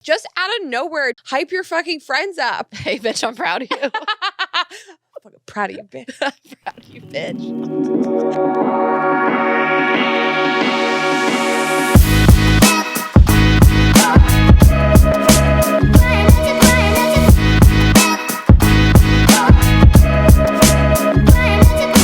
Just out of nowhere, hype your fucking friends up. Hey, bitch, I'm proud of you. I'm fucking proud of you, bitch. I'm proud of you, bitch.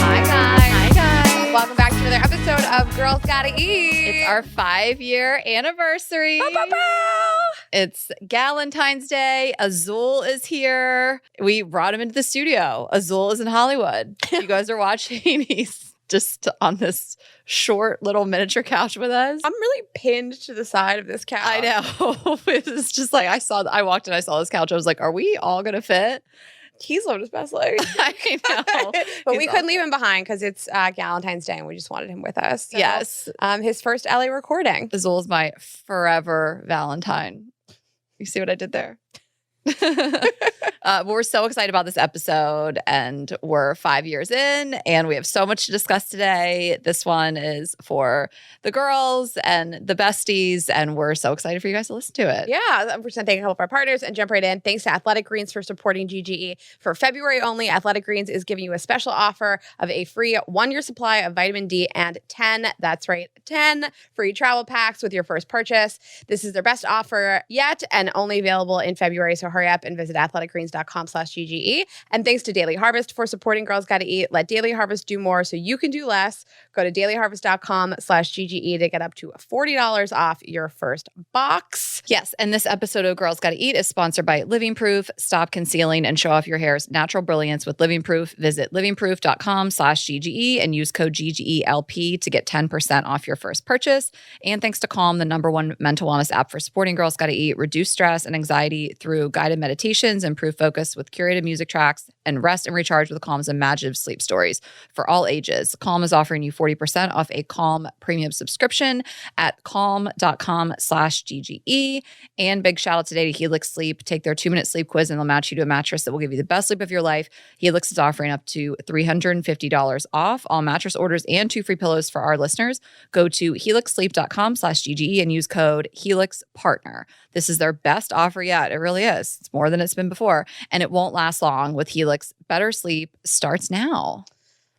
Hi guys. Welcome back to another episode of Girls Gotta Eat. It's our 5-year anniversary. Bow, bow, bow. It's Galentine's Day. Azul is here. We brought him into the studio. Azul is in Hollywood. You guys are watching. He's just on this short little miniature couch with us. I'm really pinned to the side of this couch. I know. It's just like I walked in, I saw this couch. I was like, are we all going to fit? He's lived his best life. I know. But we couldn't leave him behind because it's Galentine's Day and we just wanted him with us. So, Yes. his first LA recording. Azul is my forever Valentine. You see what I did there? We're so excited about this episode, and we're 5 years in, and we have so much to discuss today. This one is for the girls and the besties, and we're so excited for you guys to listen to it. Yeah, we're going to thank a couple of our partners and jump right in. Thanks to Athletic Greens for supporting GGE. For February only, Athletic Greens is giving you a special offer of a free 1-year supply of vitamin D and 10, that's right, 10 free travel packs with your first purchase. This is their best offer yet and only available in February, so hurry up and visit athleticgreens.com/GGE. And thanks to Daily Harvest for supporting Girls Gotta Eat. Let Daily Harvest do more so you can do less. Go to dailyharvest.com/GGE to get up to $40 off your first box. Yes, and this episode of Girls Gotta Eat is sponsored by Living Proof. Stop concealing and show off your hair's natural brilliance with Living Proof. Visit livingproof.com/GGE and use code GGELP to get 10% off your first purchase. And thanks to Calm, the #1 mental wellness app for supporting Girls Gotta Eat. Reduce stress and anxiety through guided meditations, improve focus with curated music tracks, and rest and recharge with Calm's imaginative sleep stories for all ages. Calm is offering you 40% off a Calm premium subscription at calm.com/GGE. And big shout out today to Helix Sleep. Take their 2-minute sleep quiz and they'll match you to a mattress that will give you the best sleep of your life. Helix is offering up to $350 off all mattress orders and 2 free pillows for our listeners. Go to helixsleep.com/GGE and use code HelixPartner. This is their best offer yet. It really is. It's more than it's been before. And it won't last long with Helix. Better sleep starts now.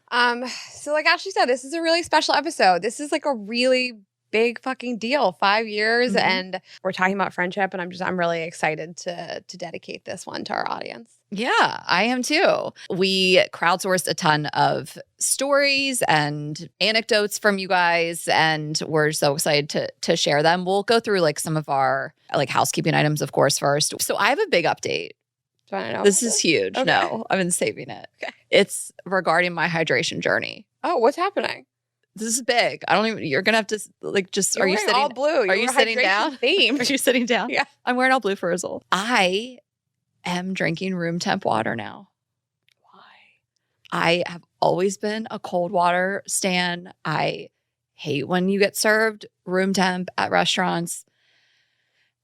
So like Ashley said, this is a really special episode. This is like a really big fucking deal. 5 years, and we're talking about friendship, and I'm really excited to dedicate this one to our audience. Yeah, I am too. We crowdsourced a ton of stories and anecdotes from you guys, and we're so excited to share them. We'll go through like some of our like housekeeping items, of course, first. So I have a big update. Do you want to know? This is huge. Okay. No, I've been saving it. Okay. It's regarding my hydration journey. Oh, what's happening? This is big. I don't even, you're going to have to like just, You're are you wearing sitting all blue? Are you sitting down? Theme. Are you sitting down? Yeah. I'm wearing all blue for Azul. I am drinking room temp water now. Why? I have always been a cold water stan. I hate when you get served room temp at restaurants.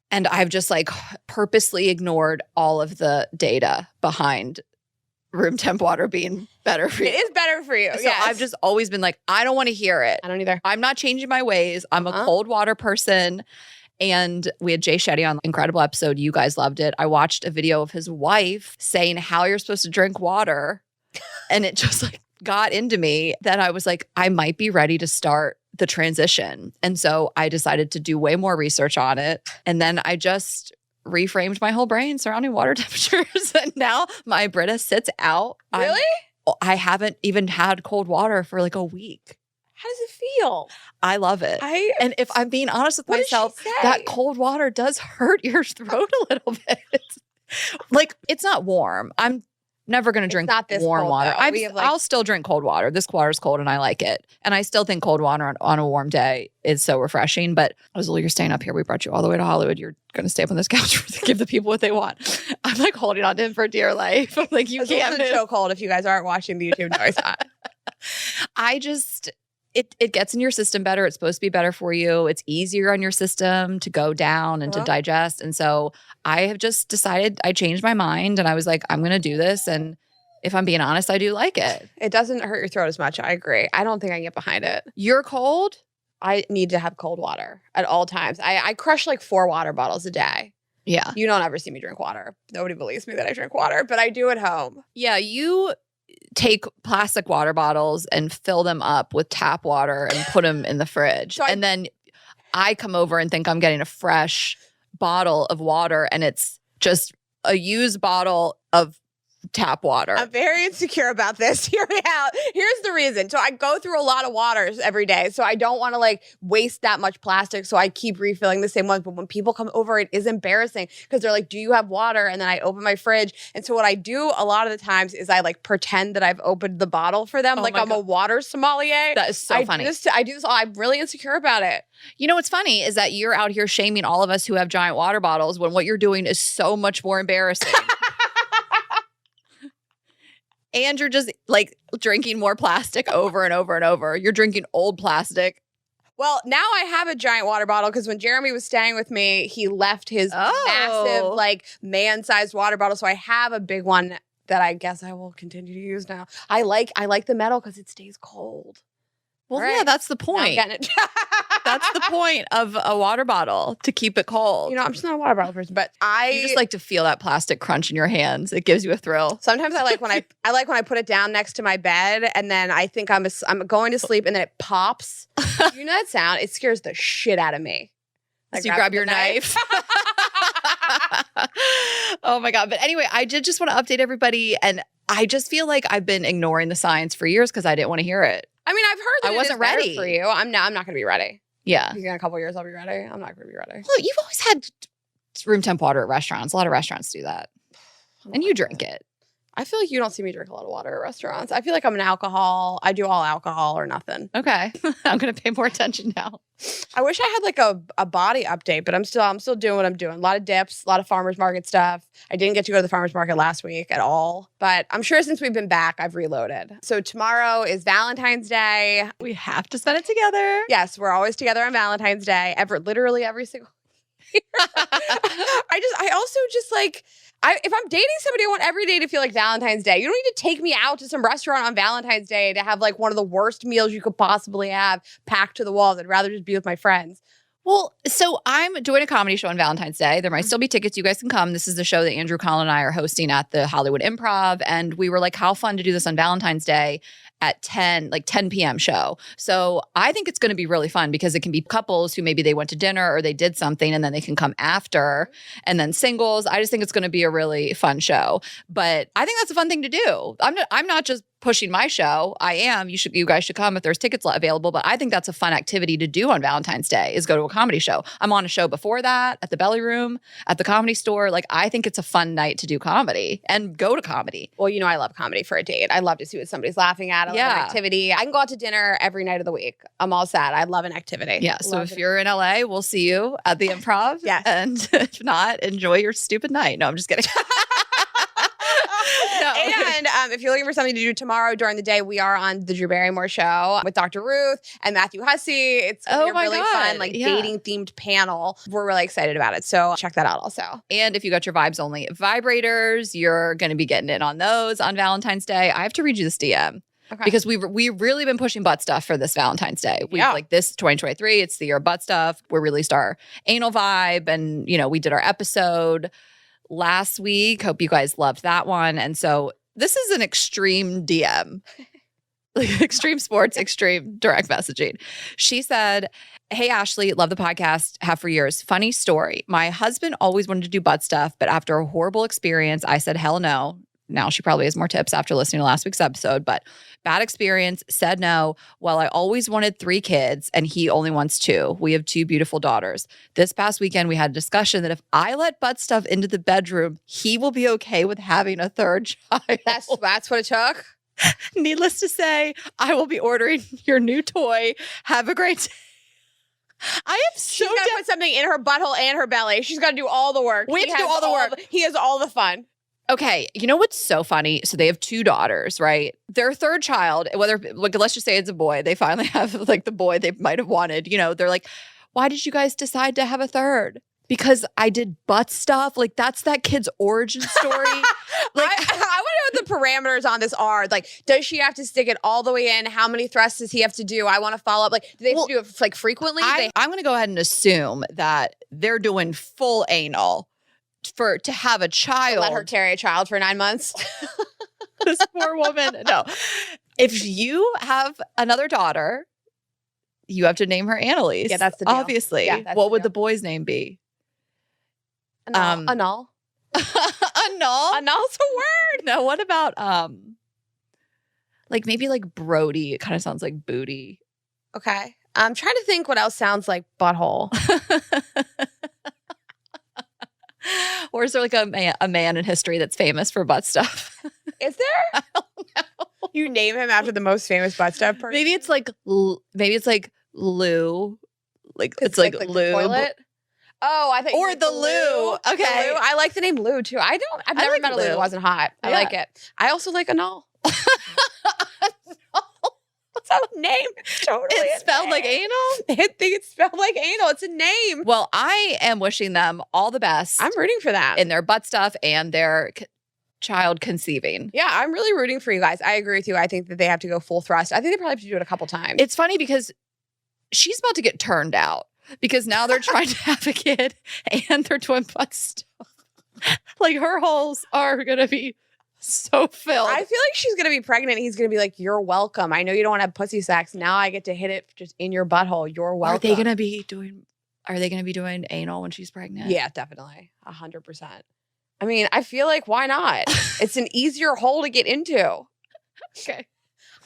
And I've just like purposely ignored all of the data behind room temp water being better for you. It is better for you. So yes. I've just always been like, I don't want to hear it. I don't either. I'm not changing my ways. I'm a cold water person. And we had Jay Shetty on an incredible episode. You guys loved it. I watched a video of his wife saying how you're supposed to drink water. And it just like got into me that I was like, I might be ready to start the transition. And so I decided to do way more research on it. And then I just reframed my whole brain surrounding water temperatures. And now my Brita sits out. Really? I haven't even had cold water for like a week. How does it feel? I love it. And if I'm being honest with What did myself, she say? that cold water does hurt your throat a little bit. Like, it's not warm. I'm never going to drink not this warm cold, water. though. We have, like- I'll still drink cold water. This water's cold and I like it. And I still think cold water on a warm day is so refreshing. But Azul, you're staying up here. We brought you all the way to Hollywood. You're going to stay up on this couch to give the people what they want. I'm like holding on to him for dear life. I'm like, you can't move. It's so cold if you guys aren't watching the YouTube. No, it's not. I just... It gets in your system better. It's supposed to be better for you. It's easier on your system to go down and to digest. And so I have just decided, I changed my mind and I was like, I'm going to do this. And if I'm being honest, I do like it. It doesn't hurt your throat as much. I agree. I don't think I can get behind it. You're cold? I need to have cold water at all times. I crush like 4 water bottles a day. Yeah. You don't ever see me drink water. Nobody believes me that I drink water, but I do at home. Yeah, you take plastic water bottles and fill them up with tap water and put them in the fridge. And then I come over and think I'm getting a fresh bottle of water, and it's just a used bottle of tap water. I'm very insecure about this. Here's the reason. So I go through a lot of waters every day. So I don't want to like waste that much plastic. So I keep refilling the same ones. But when people come over, it is embarrassing because they're like, do you have water? And then I open my fridge. And so what I do a lot of the times is I like pretend that I've opened the bottle for them. Like I'm a water sommelier. That is so funny. I do this. I'm really insecure about it. You know what's funny is that you're out here shaming all of us who have giant water bottles when what you're doing is so much more embarrassing. And you're just like drinking more plastic over and over and over. You're drinking old plastic. Well, now I have a giant water bottle because when Jeremy was staying with me, he left his massive, like man-sized water bottle. So I have a big one that I guess I will continue to use now. I like the metal because it stays cold. Well, yeah, that's the point. That's the point of a water bottle, to keep it cold. You know, I'm just not a water bottle person, but you just like to feel that plastic crunch in your hands. It gives you a thrill. Sometimes I like when I put it down next to my bed, and then I think I'm going to sleep, and then it pops. You know that sound? It scares the shit out of me. So you grab your knife. Oh my God. But anyway, I did just want to update everybody, and I just feel like I've been ignoring the science for years because I didn't want to hear it. I mean, I've heard that I wasn't ready for you. I'm not going to be ready. Yeah. You think in a couple of years I'll be ready? I'm not going to be ready. Well, you've always had room temp water at restaurants. A lot of restaurants do that. And you drink it. I feel like you don't see me drink a lot of water at restaurants. I feel like I'm an alcohol. I do all alcohol or nothing. Okay. I'm going to pay more attention now. I wish I had like a body update, but I'm still doing what I'm doing. A lot of dips, a lot of farmers market stuff. I didn't get to go to the farmers market last week at all, but I'm sure since we've been back, I've reloaded. So tomorrow is Valentine's Day. We have to spend it together. Yes, we're always together on Valentine's Day. Literally every single year. I also just like, if I'm dating somebody, I want every day to feel like Valentine's Day. You don't need to take me out to some restaurant on Valentine's Day to have like one of the worst meals you could possibly have packed to the walls. I'd rather just be with my friends. Well, so I'm doing a comedy show on Valentine's Day. There might still be tickets. You guys can come. This is the show that Andrew, Colin, and I are hosting at the Hollywood Improv. And we were like, how fun to do this on Valentine's Day at 10 p.m. show. So I think it's going to be really fun because it can be couples who maybe they went to dinner or they did something and then they can come after, and then singles. I just think it's going to be a really fun show. But I think that's a fun thing to do. I'm not just pushing my show. I am. You guys should come if there's tickets available. But I think that's a fun activity to do on Valentine's Day, is go to a comedy show. I'm on a show before that at the Belly Room, at the Comedy Store. Like, I think it's a fun night to do comedy and go to comedy. Well, you know, I love comedy for a date. I love to see what somebody's laughing at. I love an activity. I can go out to dinner every night of the week. I'm all set. I love an activity. Yeah. So if you're in LA, we'll see you at the Improv. Yes. And if not, enjoy your stupid night. No, I'm just kidding. No. And if you're looking for something to do tomorrow during the day, we are on the Drew Barrymore Show with Dr. Ruth and Matthew Hussey. It's a really fun, dating themed panel. We're really excited about it. So check that out also. And if you got your Vibes Only vibrators, you're going to be getting in on those on Valentine's Day. I have to read you this DM. Okay. Because we've really been pushing butt stuff for this Valentine's Day. Like this 2023, it's the year of butt stuff. We released our anal vibe, and we did our episode last week. Hope you guys loved that one. And so this is an extreme DM. Like extreme sports, extreme direct messaging. She said, "Hey, Ashley, love the podcast, have for years. Funny story. My husband always wanted to do butt stuff, but after a horrible experience, I said, hell no. Now she probably has more tips after listening to last week's episode, but bad experience, said no. Well, I always wanted 3 kids and he only wants 2. We have 2 beautiful daughters. This past weekend, we had a discussion that if I let butt stuff into the bedroom, he will be okay with having a 3rd child. That's what it took? Needless to say, I will be ordering your new toy. Have a great day." I am so She's got to put something in her butthole and her belly. She's got to do all the work. We have to do all the work. He has all the fun. Okay, you know what's so funny? So they have 2 daughters, right? Their 3rd child, let's just say it's a boy. They finally have the boy they might have wanted. They're like, why did you guys decide to have a 3rd? Because I did butt stuff. Like, that's that kid's origin story. I want to know what the parameters on this are. Like, does she have to stick it all the way in? How many thrusts does he have to do? I want to follow up. Like, do they have to do it frequently? I'm going to go ahead and assume that they're doing full anal to have a child. Let her carry a child for 9 months. This poor woman. No. If you have another daughter, you have to name her Annalise. Yeah, that's the deal. Obviously. Yeah, that's what the would deal. the boy's name be? Annul. Annul? Annul's a word. No, what about like maybe like Brody? It kind of sounds like booty. Okay. I'm trying to think what else sounds like butthole. Or is there like a man in history that's famous for butt stuff? Is there? I don't know. You name him after the most famous butt stuff person? Maybe it's like Lou. Like it's like the lube. toilet? Oh, I think Or the loo. Okay. The loo. I like the name Lou too. I've never like met a loo that loo. wasn't hot. I Yeah. like it. I also like Annul. It's a name. Totally. It's spelled like anal? I think it's spelled like anal. It's a name. Well, I am wishing them all the best I'm rooting for that. in their butt stuff and their child conceiving. Yeah, I'm really rooting for you guys. I agree with you. I think that they have to go full thrust. I think they probably have to do it a couple times. It's funny because she's about to get turned out because now they're trying to have a kid and they're doing butt stuff. Like her holes are going to be so filled. I feel like she's going to be pregnant. He's going to be like, you're welcome. I know you don't want to have pussy sex. Now I get to hit it just in your butthole. You're welcome. Are they going to be doing anal when she's pregnant? Yeah, definitely. 100%. I mean, I feel like why not? It's an easier hole to get into. Okay.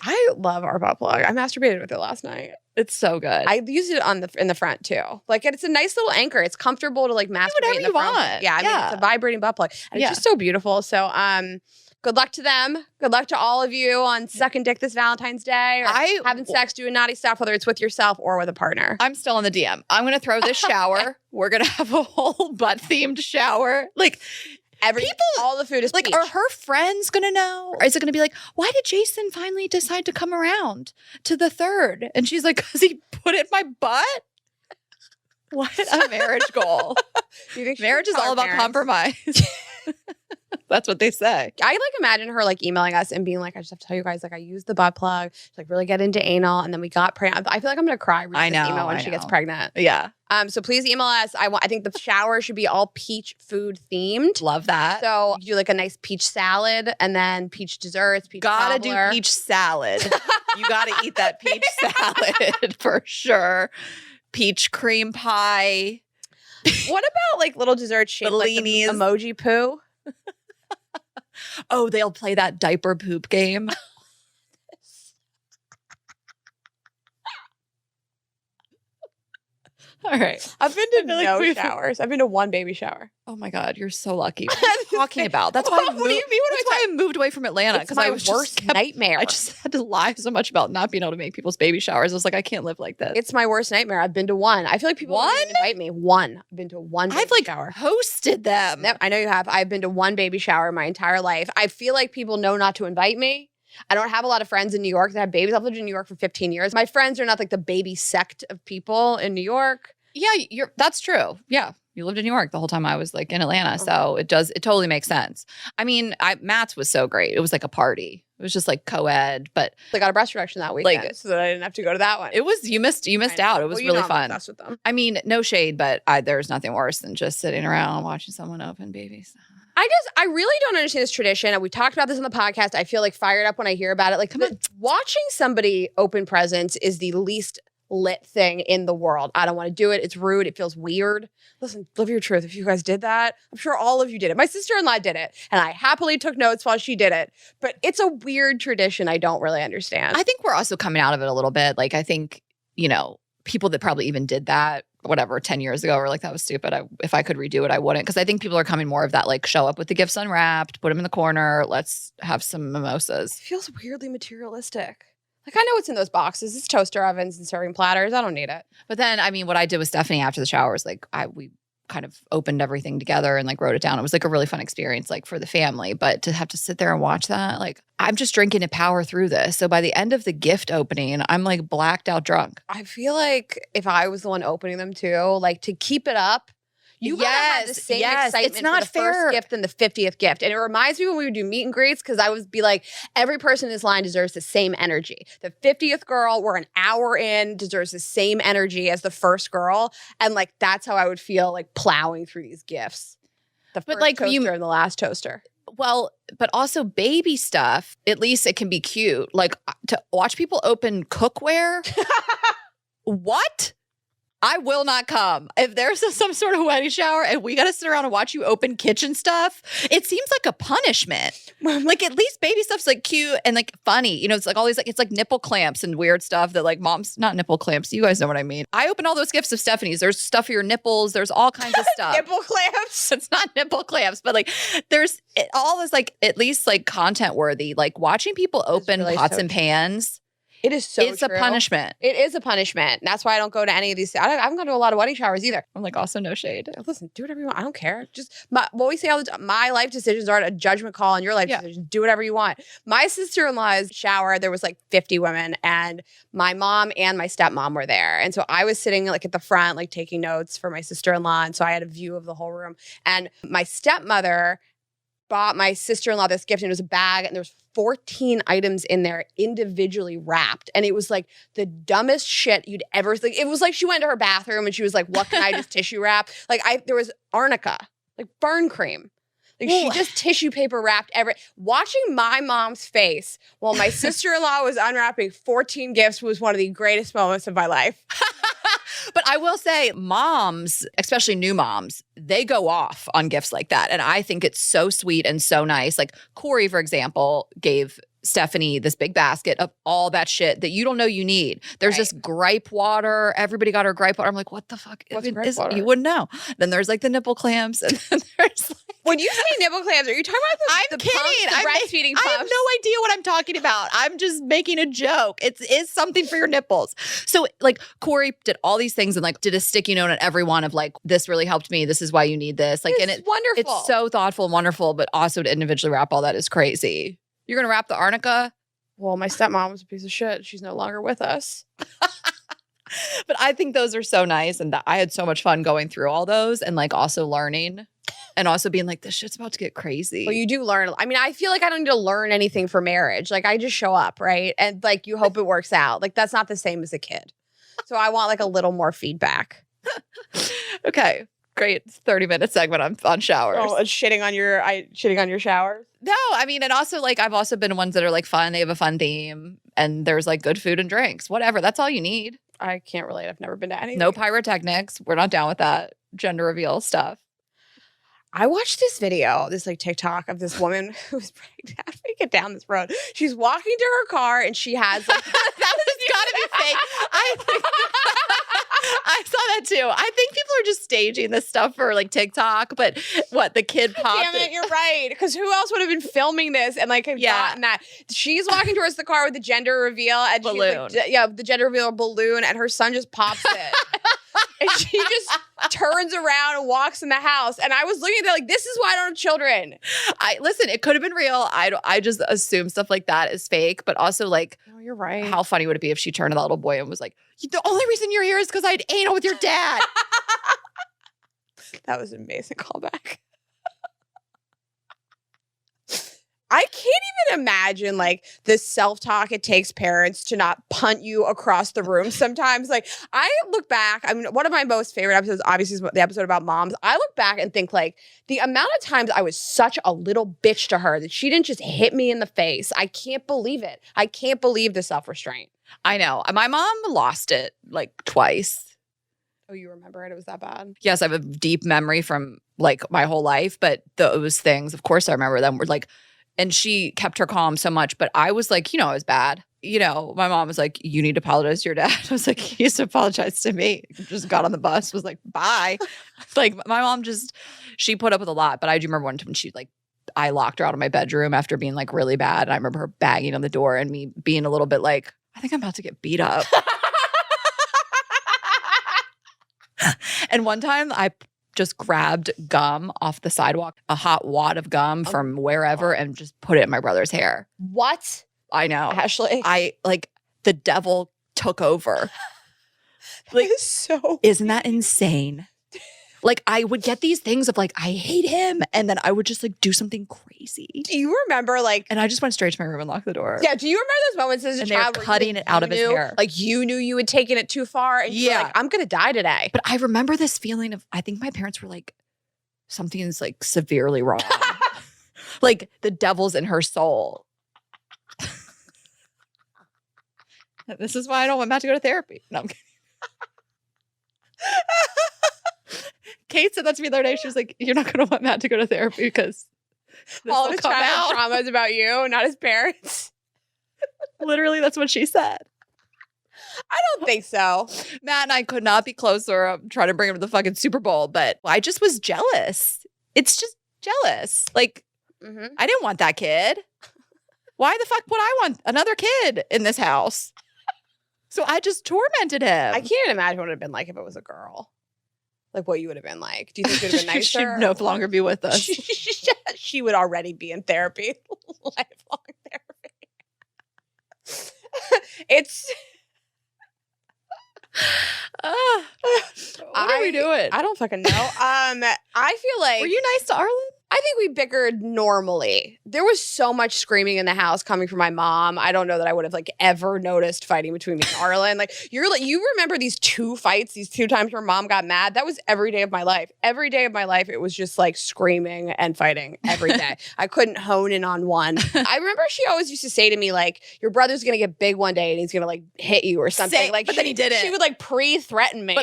I love our butt plug. I masturbated with it last night. It's so good. I used it in the front too. Like it's a nice little anchor. It's comfortable to like masturbate whatever in the you front. want. Yeah, I mean, it's a vibrating butt plug. And Yeah. it's just so beautiful. So good luck to them. Good luck to all of you on sucking dick this Valentine's Day or having sex, doing naughty stuff, whether it's with yourself or with a partner. I'm still on the DM. I'm going to throw this shower. We're going to have a whole butt themed shower. Like all the food is like, peach. are her friends going to know? Or is it going to be like, why did Jason finally decide to come around to the third? And she's like, because he put it in my butt? What a marriage goal. Do you think Marriage is all about compromise. That's what they say. I like imagine her like emailing us and being like, I just have to tell you guys, like I used the butt plug to like really get into anal and then we got pregnant. I feel like I'm gonna cry reading this email when she gets pregnant. Yeah. So please email us. I think the shower should be all peach food themed. Love that. So you do like a nice peach salad and then peach desserts, peach Gotta cobbler. do peach salad. You gotta eat that peach salad for sure. Peach cream pie. What about like little dessert shaped like the emoji poo? Oh, they'll play that diaper poop game. All right. I've been to no showers. I've been to one baby shower. Oh my God, you're so lucky. What are you talking about? That's why I moved. What do you mean? That's why I moved away from Atlanta It's my worst nightmare. I just had to lie so much about not being able to make people's baby showers. I was like, I can't live like this. It's my worst nightmare. I've been to one. I feel like people don't even invite me. One. I've been to one baby I've like shower. hosted them. Yep, I know you have. I've been to one baby shower my entire life. I feel like people know not to invite me. I don't have a lot of friends in New York that have babies. I've lived in New York for 15 years. My friends are not like the baby sect of people in New York. Yeah, that's true. Yeah. You lived in New York the whole time I was like in Atlanta. So it totally makes sense. I mean, Matt's was so great. It was like a party. It was just like co-ed, but they got a breast reduction that weekend, so that I didn't have to go to that one. It was, you missed out. It was really fun. I'm obsessed with them. I mean, no shade, but there's nothing worse than just sitting around watching someone open babies. I really don't understand this tradition. We talked about this on the podcast. I feel like fired up when I hear about it. Like watching somebody open presents is the least lit thing in the world. I don't want to do it. It's rude. It feels weird. Listen, live your truth. If you guys did that, I'm sure all of you did it. My sister-in-law did it, and I happily took notes while she did it. But it's a weird tradition I don't really understand. I think we're also coming out of it a little bit. Like, I think, people that probably even did that, whatever, 10 years ago were like, that was stupid. If I could redo it, I wouldn't. Because I think people are coming more of that, like, show up with the gifts unwrapped, put them in the corner, let's have some mimosas. It feels weirdly materialistic. Like, I know what's in those boxes. It's toaster ovens and serving platters. I don't need it. But then, I mean, what I did with Stephanie after the shower was like, we kind of opened everything together and like wrote it down. It was like a really fun experience, like for the family. But to have to sit there and watch that, like, I'm just drinking to power through this. So by the end of the gift opening, I'm like blacked out drunk. I feel like if I was the one opening them too, like to keep it up, you gotta have the same excitement it's not for the first gift and the 50th gift. And it reminds me when we would do meet and greets, because I would be like, every person in this line deserves the same energy. The 50th girl, we're an hour in, deserves the same energy as the first girl. And like, that's how I would feel like plowing through these gifts. The first like, toaster and the last toaster. Well, but also baby stuff, at least it can be cute. Like to watch people open cookware. What? I will not come. If there's some sort of wedding shower and we got to sit around and watch you open kitchen stuff, it seems like a punishment. Like at least baby stuff's like cute and like funny. You know, it's like all these like, it's like nipple clamps and weird stuff that like moms, not nipple clamps. You guys know what I mean. I open all those gifts of Stephanie's. There's stuff for your nipples. There's all kinds of stuff. Nipple clamps? It's not nipple clamps, but like there's all this like at least like content worthy. Like watching people open really pots so and pans. It is so It's true. a punishment. It is a punishment. That's why I don't go to any of these. I haven't gone to a lot of wedding showers either. I'm like, also no shade. Listen, do whatever you want. I don't care. Just what we say all the time, my life decisions aren't a judgment call on your life decisions. Do whatever you want. My sister-in-law's shower, there was like 50 women and my mom and my stepmom were there. And so I was sitting like at the front, like taking notes for my sister-in-law. And so I had a view of the whole room. And my stepmother bought my sister-in-law this gift and it was a bag and there was 14 items in there individually wrapped. And it was like the dumbest shit you'd ever think. It was like she went to her bathroom and she was like, what can I just tissue wrap? Like there was arnica, like burn cream. Like she just tissue paper wrapped watching my mom's face while my sister-in-law was unwrapping 14 gifts was one of the greatest moments of my life. But I will say moms, especially new moms, they go off on gifts like that. And I think it's so sweet and so nice. Like Corey, for example, gave Stephanie this big basket of all that shit that you don't know you need. There's this gripe water. Everybody got her gripe water. I'm like, what the fuck? What's gripe water? You wouldn't know. Then there's like the nipple clamps. And then there's like, when you say nipple clamps, are you talking about the kidding. Pumps, the breastfeeding pumps? I have no idea what I'm talking about. I'm just making a joke. It is something for your nipples. So like Corey did all these things and like did a sticky note on every one of like, this really helped me. This is why you need this. Like, and it's wonderful. It's so thoughtful and wonderful, but also to individually wrap all that is crazy. You're going to wrap the arnica? Well, my stepmom was a piece of shit. She's no longer with us. But I think those are so nice. And I had so much fun going through all those and like also learning and also being like, this shit's about to get crazy. Well, you do learn. I mean, I feel like I don't need to learn anything for marriage. Like I just show up, right? And like you hope it works out. Like that's not the same as a kid. So I want like a little more feedback. Okay. Great 30-minute segment on showers. Oh, shitting on your showers? No, I mean, and also like I've also been ones that are like fun. They have a fun theme and there's like good food and drinks, whatever. That's all you need. I can't relate. I've never been to anything. No pyrotechnics. We're not down with that gender reveal stuff. I watched this video, this like TikTok of this woman who's pregnant. How do we get down this road? She's walking to her car and she has like that was gotta be fake. I saw that too. I think people are just staging this stuff for like TikTok, but what the kid popped. Damn it, you're right. Because who else would have been filming this and like have gotten that? She's walking towards the car with the gender reveal and balloon. She's like, the gender reveal balloon, and her son just pops it. And she just turns around and walks in the house. And I was looking at that like, this is why I don't have children. Listen, it could have been real. I just assume stuff like that is fake, but also like, oh, you're right. How funny would it be if she turned to that little boy and was like, the only reason you're here is because I had anal with your dad. That was an amazing callback. I can't even imagine like the self-talk it takes parents to not punt you across the room sometimes. Like I look back, I mean, one of my most favorite episodes obviously is the episode about moms. I look back and think like the amount of times I was such a little bitch to her that she didn't just hit me in the face. I can't believe it. I can't believe the self-restraint. I know. My mom lost it like twice. Oh, you remember it? It was that bad? Yes, I have a deep memory from like my whole life, but those things, of course I remember them, were like, and she kept her calm so much. But I was like, I was bad. My mom was like, you need to apologize to your dad. I was like, he used to apologize to me. Just got on the bus, was like, bye. Like my mom she put up with a lot. But I do remember one time when I locked her out of my bedroom after being like really bad. And I remember her banging on the door and me being a little bit like, I think I'm about to get beat up. And one time I just grabbed gum off the sidewalk, a hot wad of gum from wherever, and just put it in my brother's hair. What? I know. Ashley. The devil took over. Like, so isn't that insane? Like I would get these things of like, I hate him. And then I would just like do something crazy. Do you remember like, and I just went straight to my room and locked the door. Yeah. Do you remember those moments as a child where cutting it out of his hair? Like you knew you had taken it too far and you were like, I'm going to die today. But I remember this feeling of, I think my parents were like, something's like severely wrong. Like the devil's in her soul. This is why I don't want Matt to go to therapy. No, I'm kidding. Kate said that to me the other day. She was like, "You're not going to want Matt to go to therapy because all of his childhood trauma is about you, not his parents." Literally, that's what she said. I don't think so. Matt and I could not be closer. I'm trying to bring him to the fucking Super Bowl, but I just was jealous. It's just jealous. Like, I didn't want that kid. Why the fuck would I want another kid in this house? So I just tormented him. I can't imagine what it would have been like if it was a girl. Like what you would have been like. Do you think it would have been nicer? She'd no longer be with us. She would already be in therapy. Lifelong therapy. It's... what are we doing? I don't fucking know. I feel like... Were you nice to Arlen? I think we bickered normally. There was so much screaming in the house coming from my mom. I don't know that I would have like ever noticed fighting between me and Arlen. Like you remember these 2 fights, these 2 times where mom got mad? That was every day of my life. Every day of my life, it was just like screaming and fighting every day. I couldn't hone in on one. I remember she always used to say to me like, "Your brother's gonna get big one day and he's gonna like hit you or something." But then he didn't. She would like pre-threaten me.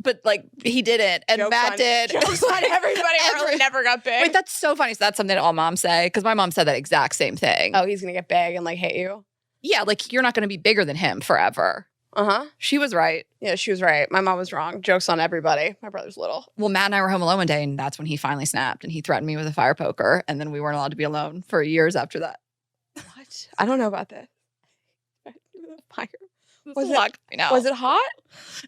But he didn't, and Matt did. Jokes on everybody. Arlen never got big. Wait, that's so funny. So that's something that all moms say, because my mom said that exact same thing. Oh, he's gonna get big and like hit you? Yeah, like you're not gonna be bigger than him forever. She was right. Yeah, she was right. My mom was wrong. Jokes on everybody. My brother's little. Well, Matt and I were home alone one day, and that's when he finally snapped, and he threatened me with a fire poker, and then we weren't allowed to be alone for years after that. What? I don't know about this. Fire. Was it hot?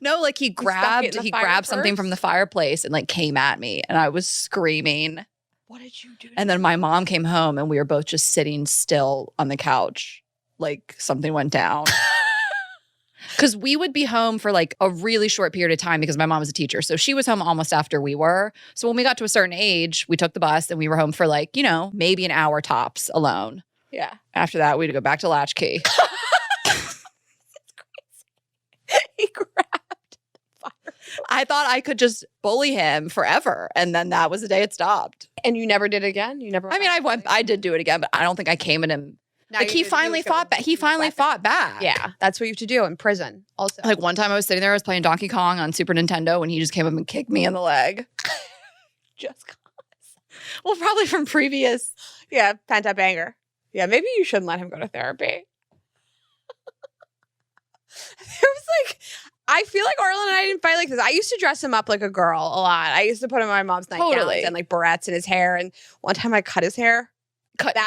No, like he grabbed something from the fireplace and like came at me, and I was screaming. What did you do? And then my mom came home, and we were both just sitting still on the couch, like something went down. Because we would be home for like a really short period of time because my mom was a teacher. So she was home almost after we were. So when we got to a certain age, we took the bus and we were home for like, maybe an hour tops alone. Yeah. After that, we'd go back to latchkey. He grabbed fire. I thought I could just bully him forever. And then that was the day it stopped. And you never did it again? You never? I mean, I did do it again, but I don't think I came at him. Like he finally fought back. He finally fought back. Yeah. That's what you have to do in prison also. Like one time I was sitting there, I was playing Donkey Kong on Super Nintendo, and he just came up and kicked me in the leg. Just cause. Well, probably from previous. Yeah, pent up anger. Yeah, maybe you shouldn't let him go to therapy. It was like, I feel like Arlen and I didn't fight like this. I used to dress him up like a girl a lot. I used to put him in my mom's nightgowns and like barrettes in his hair. And one time I cut his hair.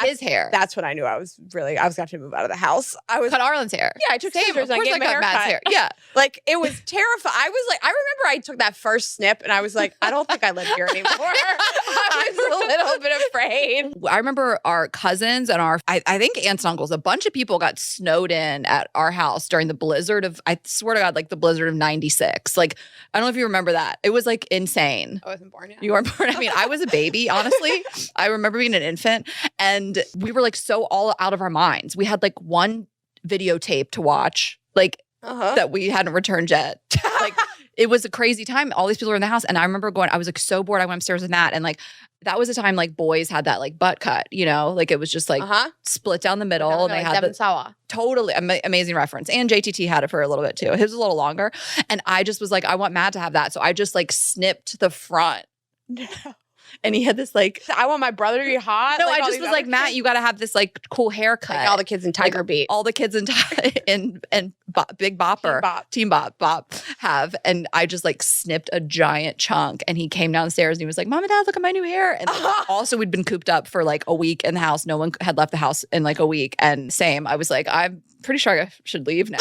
His hair. That's when I knew I was going to have to move out of the house. I was cut Arlen's hair. Yeah, I took scissors and I gave him a haircut. Matt's hair. Yeah. Like it was terrifying. I was like, I remember I took that first snip and I was like, I don't think I live here anymore. I was a little bit afraid. I remember our cousins and I think aunts and uncles, a bunch of people got snowed in at our house during the blizzard of, I swear to God, like the blizzard of 96. Like, I don't know if you remember that. It was like insane. I wasn't born yet. You weren't born. I mean, I was a baby, honestly. I remember being an infant and we were like so all out of our minds. We had like one videotape to watch, like that we hadn't returned yet. Like it was a crazy time. All these people were in the house. And I remember I was like so bored. I went upstairs with Matt. And like that was a time like boys had that like butt cut, like it was just like split down the middle. And they had Devon Sawa. Totally amazing reference. And JTT had it for a little bit too. His was a little longer. And I just was like, I want Matt to have that. So I just like snipped the front. No. And he had this like, I want my brother to be hot. No, like I just was like, Matt, you got to have this like cool haircut. Like all the kids in Tiger Beat. All the kids in Big Bopper, Team Bop have. And I just like snipped a giant chunk. And he came downstairs and he was like, Mom and Dad, look at my new hair. And also we'd been cooped up for like a week in the house. No one had left the house in like a week. And same, I was like, I'm pretty sure I should leave now.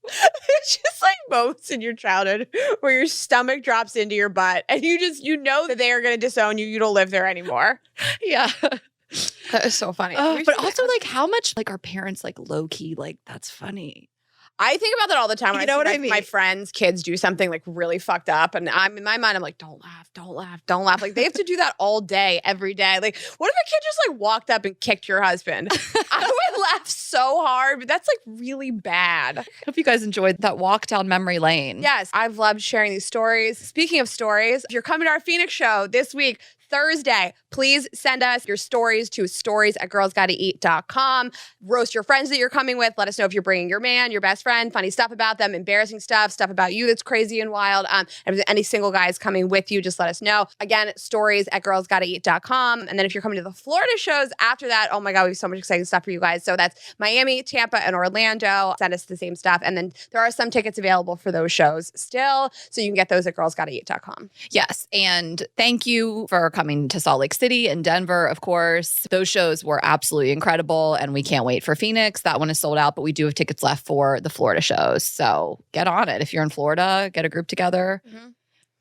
It's just like moments in your childhood where your stomach drops into your butt and you know that they are going to disown you. You don't live there anymore. Yeah. That is so funny. But also like how much like our parents like low key, like that's funny. I think about that all the time when you know what I I see mean? my friends' kids do something like really fucked up. And I'm in my mind, I'm like, don't laugh, don't laugh, don't laugh. Like they have to do that all day, every day. Like, what if a kid just like walked up and kicked your husband? I would laugh so hard, but that's like really bad. Hope you guys enjoyed that walk down memory lane. Yes, I've loved sharing these stories. Speaking of stories, if you're coming to our Phoenix show this week, Thursday, please send us your stories to stories@girlsgottaeat.com. Roast your friends that you're coming with. Let us know if you're bringing your man, your best friend, funny stuff about them, embarrassing stuff about you that's crazy and wild. And if any single guys coming with you, just let us know. Again, stories@girlsgottaeat.com. And then if you're coming to the Florida shows after that, oh my God, we have so much exciting stuff for you guys. So that's Miami, Tampa, and Orlando. Send us the same stuff. And then there are some tickets available for those shows still. So you can get those at girlsgottaeat.com. Yes. And thank you for coming to Salt Lake City and Denver, of course. Those shows were absolutely incredible, and we can't wait for Phoenix. That one is sold out, but we do have tickets left for the Florida shows. So get on it. If you're in Florida, get a group together. Mm-hmm.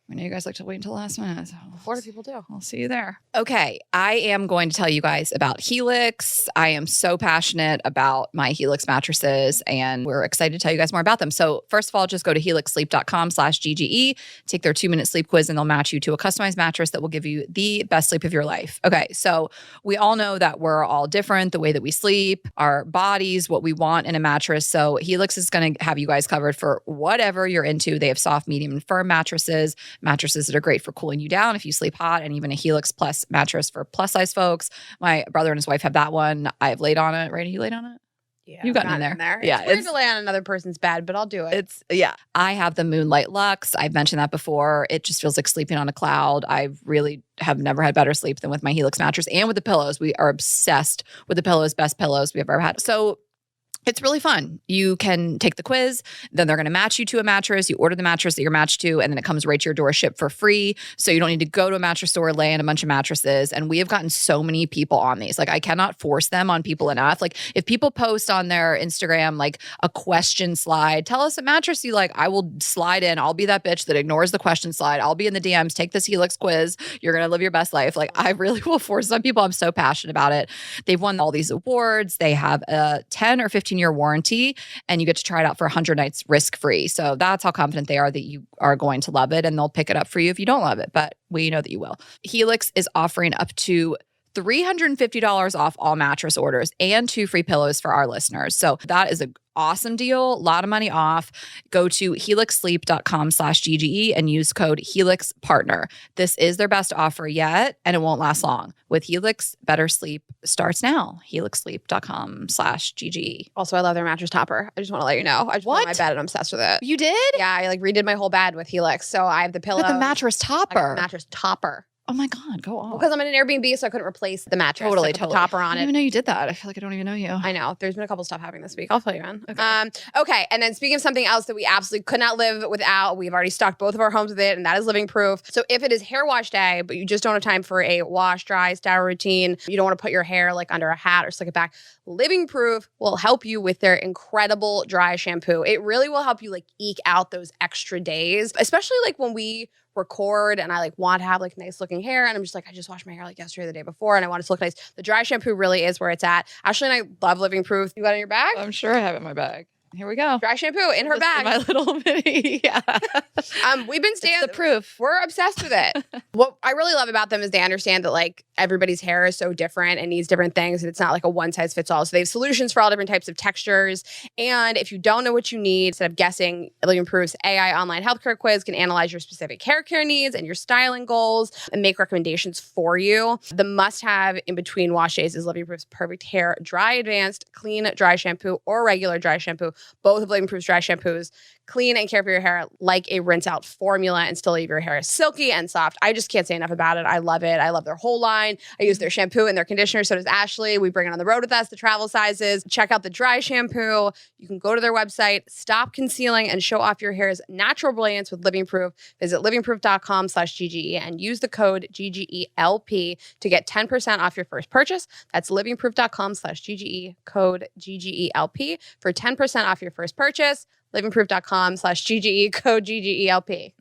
I know you guys like to wait until the last minute. So Florida people do. I'll see you there. Okay. I am going to tell you guys about Helix. I am so passionate about my Helix mattresses, and we're excited to tell you guys more about them. So first of all, just go to helixsleep.com/GGE, take their 2-minute sleep quiz, and they'll match you to a customized mattress that will give you the best sleep of your life. Okay. So we all know that we're all different, the way that we sleep, our bodies, what we want in a mattress. So Helix is going to have you guys covered for whatever you're into. They have soft, medium, and firm mattresses that are great for cooling you down if you sleep hot, and even a Helix Plus mattress for plus size folks. My brother and his wife have that one. I've laid on it. Rayna, you laid on it? Yeah, you've gotten in there. Yeah, it's weird to lay on another person's bed, but I'll do it. I have the Moonlight Luxe. I've mentioned that before. It just feels like sleeping on a cloud. I really have never had better sleep than with my Helix mattress and with the pillows. We are obsessed with the pillows, best pillows we've ever had. So it's really fun. You can take the quiz, then they're going to match you to a mattress. You order the mattress that you're matched to, and then it comes right to your door, shipped for free. So you don't need to go to a mattress store, lay in a bunch of mattresses. And we have gotten so many people on these. Like, I cannot force them on people enough. Like, if people post on their Instagram, like a question slide, tell us a mattress you like, I will slide in. I'll be that bitch that ignores the question slide. I'll be in the DMs, take this Helix quiz. You're going to live your best life. Like, I really will force some people. I'm so passionate about it. They've won all these awards. They have a 10 or 15-year warranty, and you get to try it out for 100 nights risk-free. So that's how confident they are that you are going to love it, and they'll pick it up for you if you don't love it, but we know that you will. Helix is offering up to $350 off all mattress orders and 2 free pillows for our listeners. So that is an awesome deal. A lot of money off. Go to helixsleep.com/GGE and use code HelixPartner. This is their best offer yet, and it won't last long. With Helix, better sleep starts now. helixsleep.com/GGE. Also, I love their mattress topper. I just want to let you know. I just put it on my bed and I'm obsessed with it. You did? Yeah, I like redid my whole bed with Helix. So I have the pillow. The mattress topper. Mattress topper. Oh my God, go on. Because I'm in an Airbnb, so I couldn't replace the mattress. Totally. The topper on I didn't even know you did that. I feel like I don't even know you. I know. There's been a couple stuff happening this week. I'll fill you in. Okay. And then speaking of something else that we absolutely could not live without, we've already stocked both of our homes with it, and that is Living Proof. So if it is hair wash day, but you just don't have time for a wash, dry, style routine, you don't want to put your hair like under a hat or slick it back, Living Proof will help you with their incredible dry shampoo. It really will help you like eke out those extra days, especially like when we record and I like want to have like nice looking hair, and I'm just like, I just washed my hair like yesterday or the day before and I want it to look nice. The dry shampoo really is where it's at. Ashley and I love Living Proof. You got it in your bag? I'm sure I have it in my bag. Here we go. Dry shampoo in her bag. My little mini. Yeah. We've been staying. The proof. We're obsessed with it. What I really love about them is they understand that like everybody's hair is so different and needs different things, and it's not like a one size fits all. So they have solutions for all different types of textures. And if you don't know what you need, instead of guessing, Living Proof's AI online healthcare quiz can analyze your specific hair care needs and your styling goals and make recommendations for you. The must-have in between wash days is Living Proof's perfect hair dry advanced clean dry shampoo or regular dry shampoo. Both of Living Proof's dry shampoos clean and care for your hair like a rinse out formula and still leave your hair silky and soft. I just can't say enough about it. I love it. I love their whole line. I use their shampoo and their conditioner. So does Ashley. We bring it on the road with us, the travel sizes. Check out the dry shampoo. You can go to their website, stop concealing and show off your hair's natural brilliance with Living Proof. Visit livingproof.com/GGE and use the code GGELP to get 10% off your first purchase. That's livingproof.com/GGE, code GGELP for 10% off your first purchase. livingproof.com/GGE, code GGELP.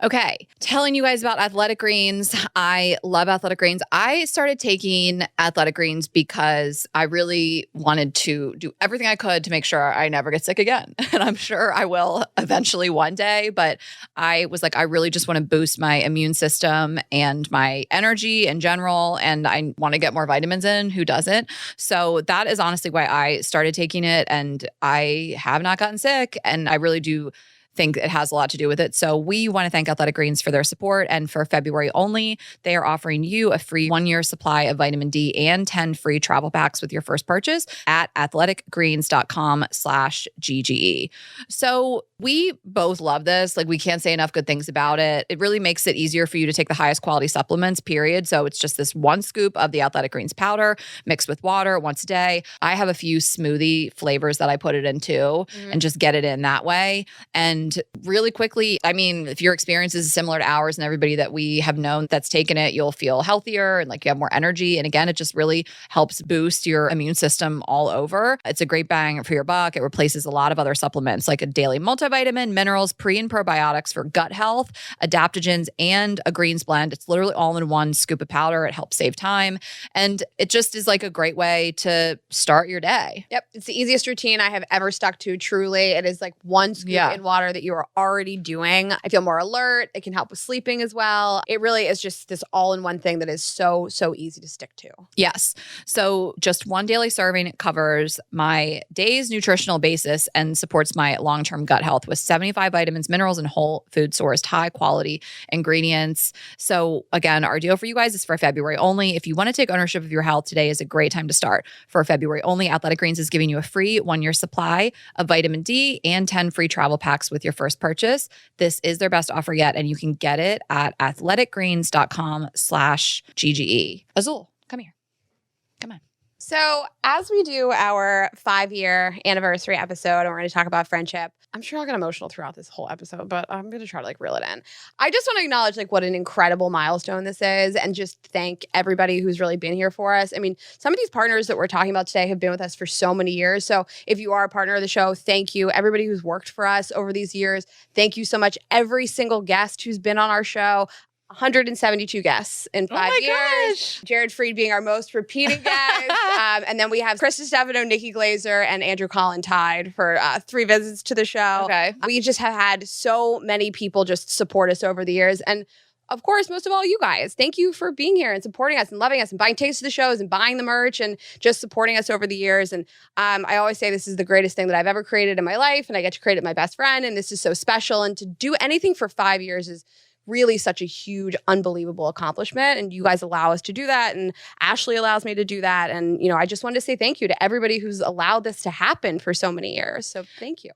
Okay, telling you guys about Athletic Greens. I love Athletic Greens. I started taking Athletic Greens because I really wanted to do everything I could to make sure I never get sick again. And I'm sure I will eventually one day, but I was like, I really just want to boost my immune system and my energy in general. And I want to get more vitamins in. Who doesn't? So that is honestly why I started taking it. And I have not gotten sick. And I really do think it has a lot to do with it. So we want to thank Athletic Greens for their support. And for February only, they are offering you a free 1-year supply of vitamin D and 10 free travel packs with your first purchase at athleticgreens.com/GGE. So we both love this. Like, we can't say enough good things about it. It really makes it easier for you to take the highest quality supplements, period. So it's just this one scoop of the Athletic Greens powder mixed with water once a day. I have a few smoothie flavors that I put it into and just get it in that way. And really quickly, I mean, if your experience is similar to ours and everybody that we have known that's taken it, you'll feel healthier and like you have more energy. And again, it just really helps boost your immune system all over. It's a great bang for your buck. It replaces a lot of other supplements like a daily multivitamin, minerals, pre and probiotics for gut health, adaptogens, and a greens blend. It's literally all in one scoop of powder. It helps save time. And it just is like a great way to start your day. Yep. It's the easiest routine I have ever stuck to. Truly. It is like one scoop in water that you are already doing. I feel more alert. It can help with sleeping as well. It really is just this all-in-one thing that is so easy to stick to. Yes. So just one daily serving covers my day's nutritional basis and supports my long-term gut health with 75 vitamins, minerals, and whole food sourced high quality ingredients. So again, our deal for you guys is for February only. If you want to take ownership of your health, today is a great time to start. For February only, Athletic Greens is giving you a free 1-year supply of vitamin D and 10 free travel packs with your first purchase. This is their best offer yet, and you can get it at athleticgreens.com/GGE. Azul, come here. Come on. So as we do our 5-year anniversary episode, and we're going to talk about friendship, I'm sure I'll get emotional throughout this whole episode, but I'm going to try to reel it in. I just want to acknowledge what an incredible milestone this is, and just thank everybody who's really been here for us. I mean, some of these partners that we're talking about today have been with us for so many years. So if you are a partner of the show, thank you. Everybody who's worked for us over these years, thank you so much. Every single guest who's been on our show. 172 guests in 5 years. Gosh. Jared Freed being our most repeating guest. And then we have Krista Stefano, Nikki Glazer, and Andrew Collin tied for 3 visits to the show. Okay. We just have had so many people just support us over the years. And of course, most of all, you guys. Thank you for being here and supporting us and loving us and buying tickets to the shows and buying the merch and just supporting us over the years. And I always say this is the greatest thing that I've ever created in my life. And I get to create it with my best friend. And this is so special. And to do anything for 5 years is really such a huge, unbelievable accomplishment. And you guys allow us to do that. And Ashley allows me to do that. And, I just wanted to say thank you to everybody who's allowed this to happen for so many years. So thank you.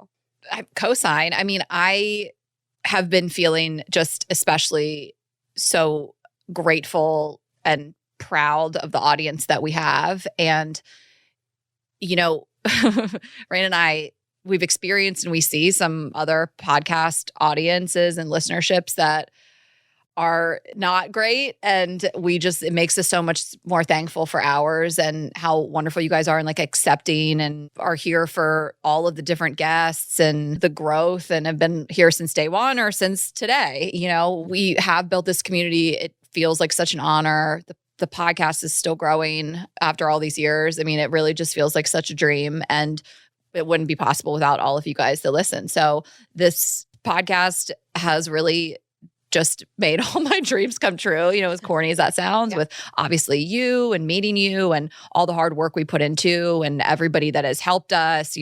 I co-sign. I mean, I have been feeling just especially so grateful and proud of the audience that we have. And, Rayna and I, we've experienced and we see some other podcast audiences and listenerships that are not great. And it makes us so much more thankful for ours and how wonderful you guys are and accepting and are here for all of the different guests and the growth and have been here since day one or since today. We have built this community. It feels like such an honor. The podcast is still growing after all these years. I mean, it really just feels like such a dream, and it wouldn't be possible without all of you guys that listen. So this podcast has really just made all my dreams come true, as corny as that sounds, with obviously you and meeting you and all the hard work we put into and everybody that has helped us.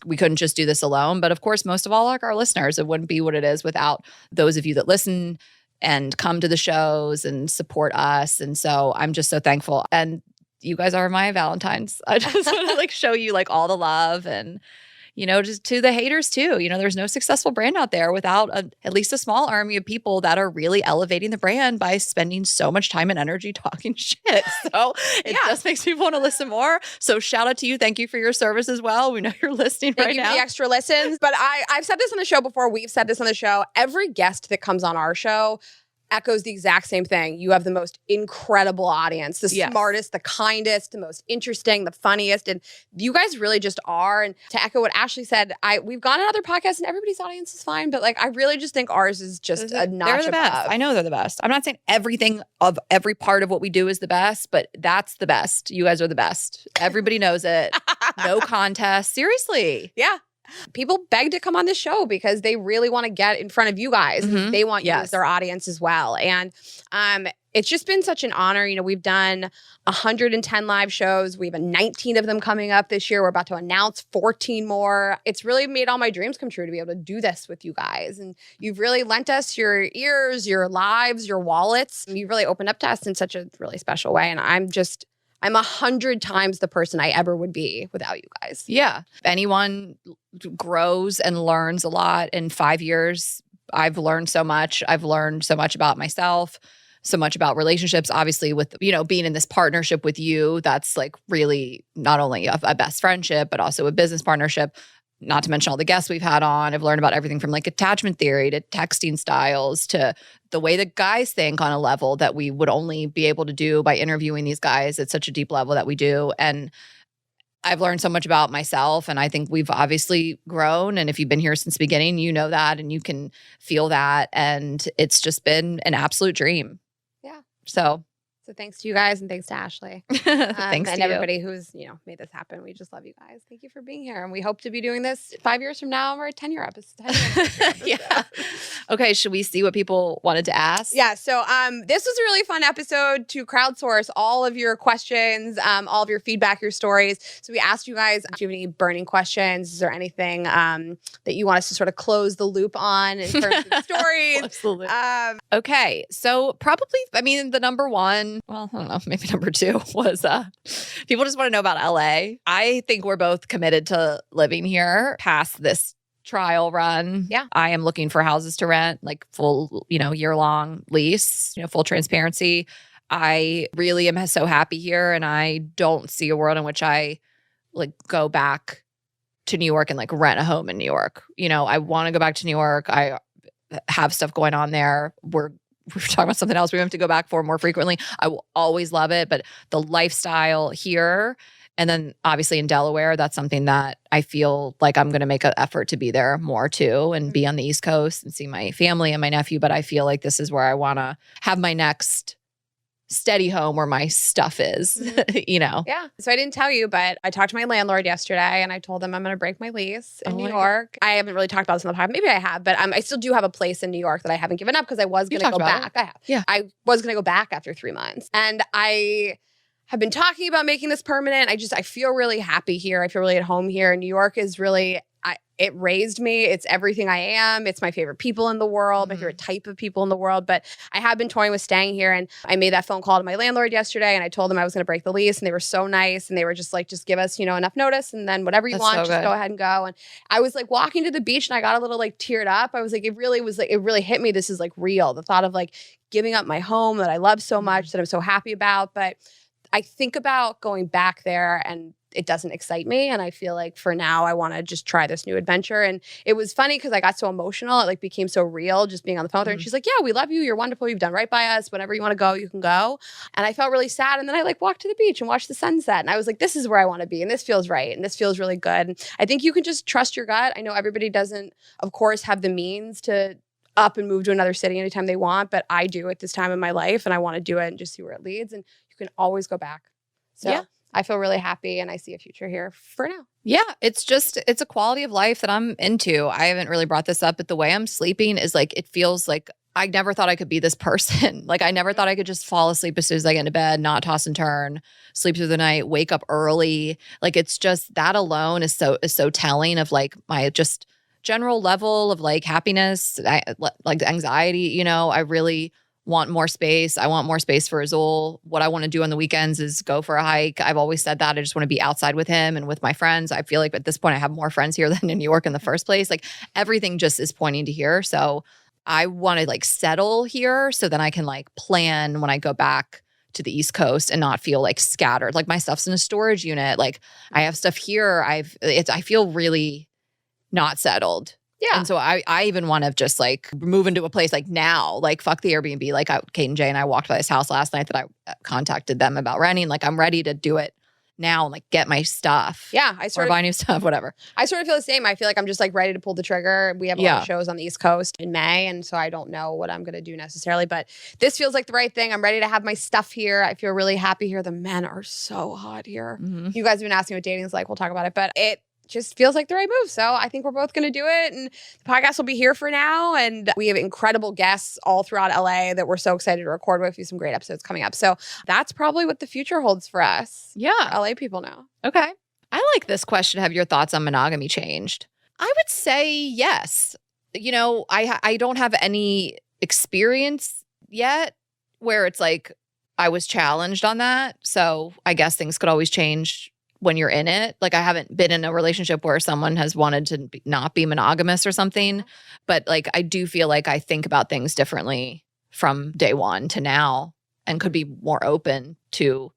We couldn't just do this alone. But of course, most of all, our listeners, it wouldn't be what it is without those of you that listen and come to the shows and support us. And so I'm just so thankful. And you guys are my Valentines. I just want to show you all the love and, just to the haters too. There's no successful brand out there without at least a small army of people that are really elevating the brand by spending so much time and energy talking shit. So it just makes me want to listen more. So shout out to you. Thank you for your service as well. We know you're listening right now. Thank you for the extra listens. But I've said this on the show before. We've said this on the show. Every guest that comes on our show, echoes the exact same thing. You have the most incredible audience, the Yes. smartest, the kindest, the most interesting, the funniest. And you guys really just are. And to echo what Ashley said, we've gone on other podcasts and everybody's audience is fine. But like, I really just think ours is just a notch They're the best. above. I know they're the best. I'm not saying everything of every part of what we do is the best, but that's the best. You guys are the best. Everybody knows it. No contest. Seriously. Yeah. People beg to come on this show because they really want to get in front of you guys. Mhm. They want you Yes. as their audience as well. And it's just been such an honor. You know, we've done 110 live shows. We have 19 of them coming up this year. We're about to announce 14 more. It's really made all my dreams come true to be able to do this with you guys. And you've really lent us your ears, your lives, your wallets. You've really opened up to us in such a really special way. And I'm 100 times the person I ever would be without you guys. Yeah. If anyone grows and learns a lot in 5 years, I've learned so much. I've learned so much about myself, so much about relationships, obviously with, being in this partnership with you. That's like really not only a best friendship, but also a business partnership. Not to mention all the guests we've had on. I've learned about everything from like attachment theory to texting styles to the way that guys think on a level that we would only be able to do by interviewing these guys at such a deep level that we do. And I've learned so much about myself, and I think we've obviously grown. And if you've been here since the beginning, you know that and you can feel that. And it's just been an absolute dream. Yeah. So thanks to you guys and thanks to Ashley. thanks and to everybody who's, made this happen. We just love you guys. Thank you for being here. And we hope to be doing this 5 years from now. We're a 10-year episode. Yeah. Okay. Should we see what people wanted to ask? Yeah. So this was a really fun episode to crowdsource all of your questions, all of your feedback, your stories. So we asked you guys, do you have any burning questions? Is there anything that you want us to sort of close the loop on in terms of stories? Absolutely. Okay. So probably, the number one, well, I don't know, maybe number two was people just want to know about LA. I think we're both committed to living here past this trial run. Yeah. I am looking for houses to rent, like full, year-long lease, full transparency. I really am so happy here, and I don't see a world in which I like go back to New York and like rent a home in New York. I want to go back to New York. I have stuff going on there. We're talking about something else we have to go back for more frequently. I will always love it, but the lifestyle here, and then obviously in Delaware, that's something that I feel like I'm going to make an effort to be there more too, and be on the East Coast and see my family and my nephew. But I feel like this is where I want to have my next steady home where my stuff is, Yeah. So I didn't tell you, but I talked to my landlord yesterday and I told them I'm going to break my lease in New York. I haven't really talked about this in the podcast. Maybe I have, but I still do have a place in New York that I haven't given up because I was going to go back. I have. Yeah. I was going to go back after 3 months. And I have been talking about making this permanent. I feel really happy here. I feel really at home here. And New York is really, it raised me. It's everything I am. It's my favorite people in the world, my favorite type of people in the world. But I have been toying with staying here. And I made that phone call to my landlord yesterday and I told them I was going to break the lease. And they were so nice. And they were just like, just give us, enough notice. And then whatever you want, just go ahead and go. And I was like walking to the beach and I got a little like teared up. I was like, it really hit me. This is like real. The thought of like giving up my home that I love so much, that I'm so happy about. But I think about going back there and it doesn't excite me. And I feel like for now, I want to just try this new adventure. And it was funny because I got so emotional. It like became so real just being on the phone with her. And she's like, yeah, we love you. You're wonderful. You've done right by us. Whenever you want to go, you can go. And I felt really sad. And then I like walked to the beach and watched the sunset. And I was like, this is where I want to be. And this feels right. And this feels really good. And I think you can just trust your gut. I know everybody doesn't, of course, have the means to up and move to another city anytime they want. But I do at this time in my life. And I want to do it and just see where it leads. And you can always go back. So yeah. I feel really happy and I see a future here for now. Yeah, it's a quality of life that I'm into. I haven't really brought this up, but the way I'm sleeping is like, it feels like I never thought I could be this person. Like I never thought I could just fall asleep as soon as I get into bed, not toss and turn, sleep through the night, wake up early. Like it's just that alone is so telling of like my just general level of like happiness, like anxiety, I really want more space. I want more space for Azul. What I want to do on the weekends is go for a hike. I've always said that. I just want to be outside with him and with my friends. I feel like at this point I have more friends here than in New York in the first place. Like everything just is pointing to here. So I want to like settle here so then I can like plan when I go back to the East Coast and not feel like scattered. Like my stuff's in a storage unit. Like I have stuff here. I feel really not settled. Yeah. And so I even want to just like move into a place like now, like fuck the Airbnb. Like Kate and Jay and I walked by this house last night that I contacted them about renting. Like I'm ready to do it now and like get my stuff. Yeah. Or buy new stuff, whatever. I sort of feel the same. I feel like I'm just like ready to pull the trigger. We have a lot of shows on the East Coast in May. And so I don't know what I'm going to do necessarily, but this feels like the right thing. I'm ready to have my stuff here. I feel really happy here. The men are so hot here. Mm-hmm. You guys have been asking what dating is like. We'll talk about it, but it just feels like the right move. So I think we're both going to do it. And the podcast will be here for now. And we have incredible guests all throughout LA that we're so excited to record with. We have some great episodes coming up. So that's probably what the future holds for us. Yeah. For LA people now. Okay. I like this question. Have your thoughts on monogamy changed? I would say yes. You know, I don't have any experience yet where it's like I was challenged on that. So I guess things could always change when you're in it. Like I haven't been in a relationship where someone has wanted to not be monogamous or something. But like I do feel like I think about things differently from day one to now and could be more open to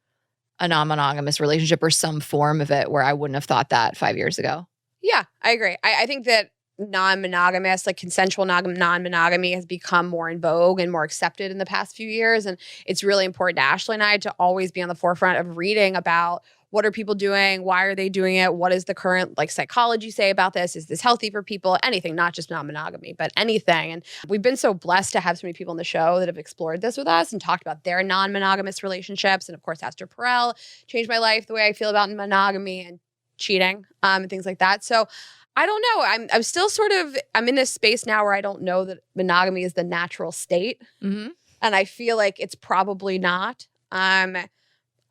a non-monogamous relationship or some form of it where I wouldn't have thought that 5 years ago. Yeah, I agree. I think that non-monogamous, like consensual non-monogamy has become more in vogue and more accepted in the past few years. And it's really important to Ashley and I to always be on the forefront of reading about what are people doing? Why are they doing it? What does the current like psychology say about this? Is this healthy for people? Anything, not just non-monogamy, but anything. And we've been so blessed to have so many people on the show that have explored this with us and talked about their non-monogamous relationships. And of course, Esther Perel changed my life the way I feel about monogamy and cheating and things like that. So I don't know. I'm still sort of, I'm in this space now where I don't know that monogamy is the natural state. Mm-hmm. And I feel like it's probably not. I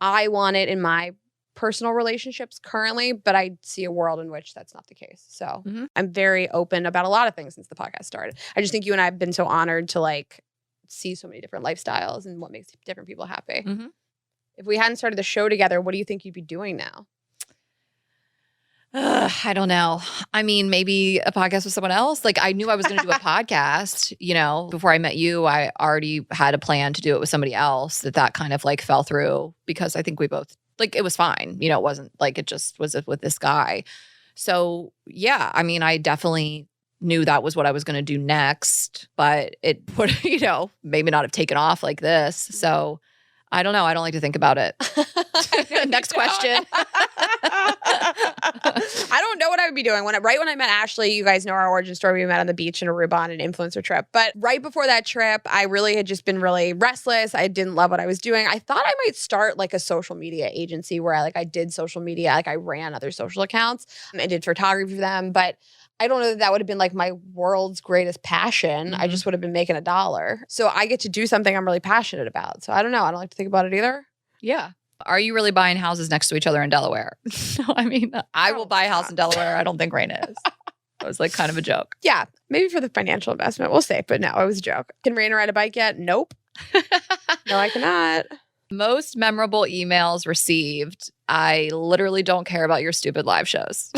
want it in my personal relationships currently, but I see a world in which that's not the case. So I'm very open about a lot of things since the podcast started. I just think you and I have been so honored to like see so many different lifestyles and what makes different people happy. Mm-hmm. If we hadn't started the show together, what do you think you'd be doing now? I don't know. I mean, maybe a podcast with someone else. Like I knew I was going to do a podcast, you know, before I met you. I already had a plan to do it with somebody else that kind of like fell through because I think we both like it was fine. You know, it wasn't like it just was with this guy. So yeah, I mean, I definitely knew that was what I was going to do next, but it would, you know, maybe not have taken off like this. So I don't know. I don't like to think about it. Next question. I don't know what I would be doing. Right when I met Ashley, you guys know our origin story. We met on the beach in Aruba on an influencer trip. But right before that trip, I really had just been really restless. I didn't love what I was doing. I thought I might start like a social media agency where I did social media. Like I ran other social accounts and did photography for them. But I don't know that would have been like my world's greatest passion. I just would have been making $1. So I get to do something I'm really passionate about. So I don't know. I don't like to think about it either. Yeah. Are you really buying houses next to each other in Delaware? No, I mean, I will buy a house in Delaware. I don't think Rayna is. That was like kind of a joke. Yeah. Maybe for the financial investment. We'll see. But no, it was a joke. Can Rayna ride a bike yet? Nope. No, I cannot. Most memorable emails received. I literally don't care about your stupid live shows.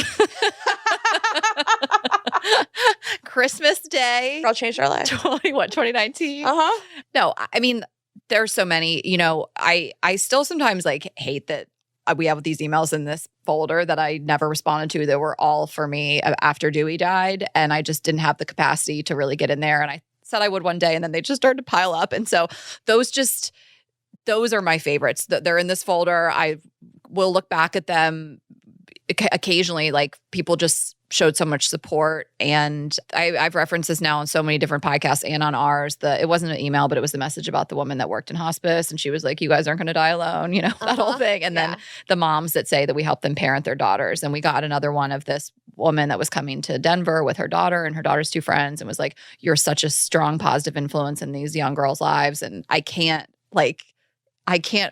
Christmas Day. Girl changed our life. 2019? Uh-huh. No, I mean, there's so many, you know, I still sometimes like hate that we have these emails in this folder that I never responded to that were all for me after Dewey died. And I just didn't have the capacity to really get in there. And I said I would one day and then they just started to pile up. And so those are my favorites. They're in this folder. I will look back at them occasionally. Like people just showed so much support. And I've referenced this now on so many different podcasts and on ours. It wasn't an email, but it was the message about the woman that worked in hospice. And she was like, you guys aren't going to die alone, you know, that whole thing. And then the moms that say that we help them parent their daughters. And we got another one of this woman that was coming to Denver with her daughter and her daughter's two friends and was like, you're such a strong, positive influence in these young girls' lives. And I can't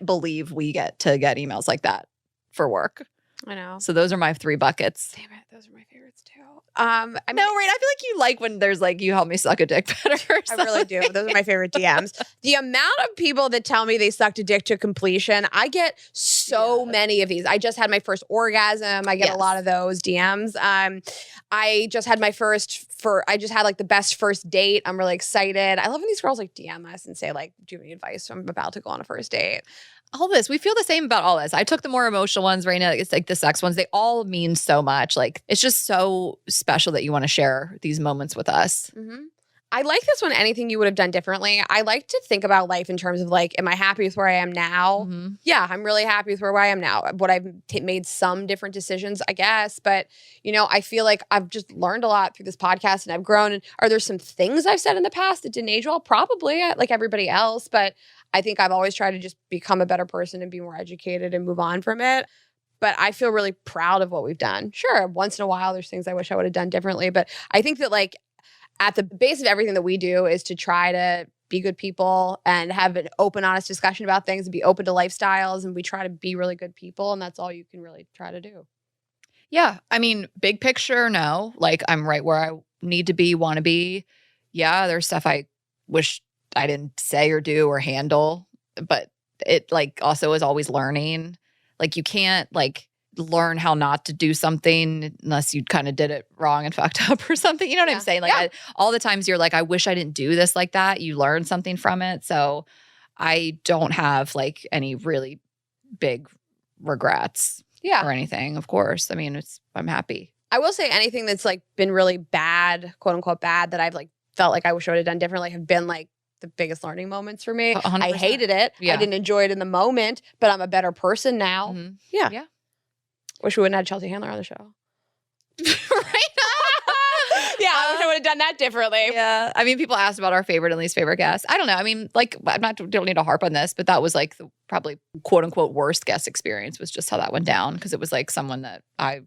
believe we get emails like that for work. I know. So those are my 3 buckets. Damn it. Those are my favorites too. I mean, no, right. I feel like you like when there's like, you help me suck a dick better. I really do. Those are my favorite DMs. The amount of people that tell me they sucked a dick to completion, I get so many of these. I just had my first orgasm. I get a lot of those DMs. I just had I just had like the best first date. I'm really excited. I love when these girls like DM us and say like, do you have any advice? I'm about to go on a first date. All this, we feel the same about all this. I took the more emotional ones, Rayna. It's like the sex ones. They all mean so much. Like, it's just so special that you want to share these moments with us. Mm-hmm. I like this one. Anything you would have done differently. I like to think about life in terms of like, am I happy with where I am now? Mm-hmm. Yeah, I'm really happy with where I am now. Would I've made some different decisions, I guess. But, you know, I feel like I've just learned a lot through this podcast and I've grown. And are there some things I've said in the past that didn't age well? Probably, like everybody else. But I think I've always tried to just become a better person and be more educated and move on from it. But I feel really proud of what we've done. Sure, once in a while, there's things I wish I would have done differently. But I think that like, at the base of everything that we do is to try to be good people and have an open, honest discussion about things and be open to lifestyles. And we try to be really good people. And that's all you can really try to do. Yeah. I mean, big picture, no. Like, I'm right where I need to be, want to be. Yeah, there's stuff I wish I didn't say or do or handle. But it like also is always learning. Like, you can't like learn how not to do something unless you kind of did it wrong and fucked up or something. You know what I'm saying? Like all the times you're like, I wish I didn't do this like that. You learn something from it. So I don't have like any really big regrets or anything, of course. I mean, I'm happy. I will say anything that's like been really bad, quote unquote bad, that I've like felt like I wish I would have done differently have been like the biggest learning moments for me. 100%. I hated it. Yeah. I didn't enjoy it in the moment, but I'm a better person now. Mm-hmm. Yeah. Wish we wouldn't have Chelsea Handler on the show. Right? Yeah, I wish I would have done that differently. Yeah. I mean, people asked about our favorite and least favorite guests. I don't know. I mean, like, don't need to harp on this, but that was like the probably quote unquote worst guest experience was just how that went down. Because it was like someone that I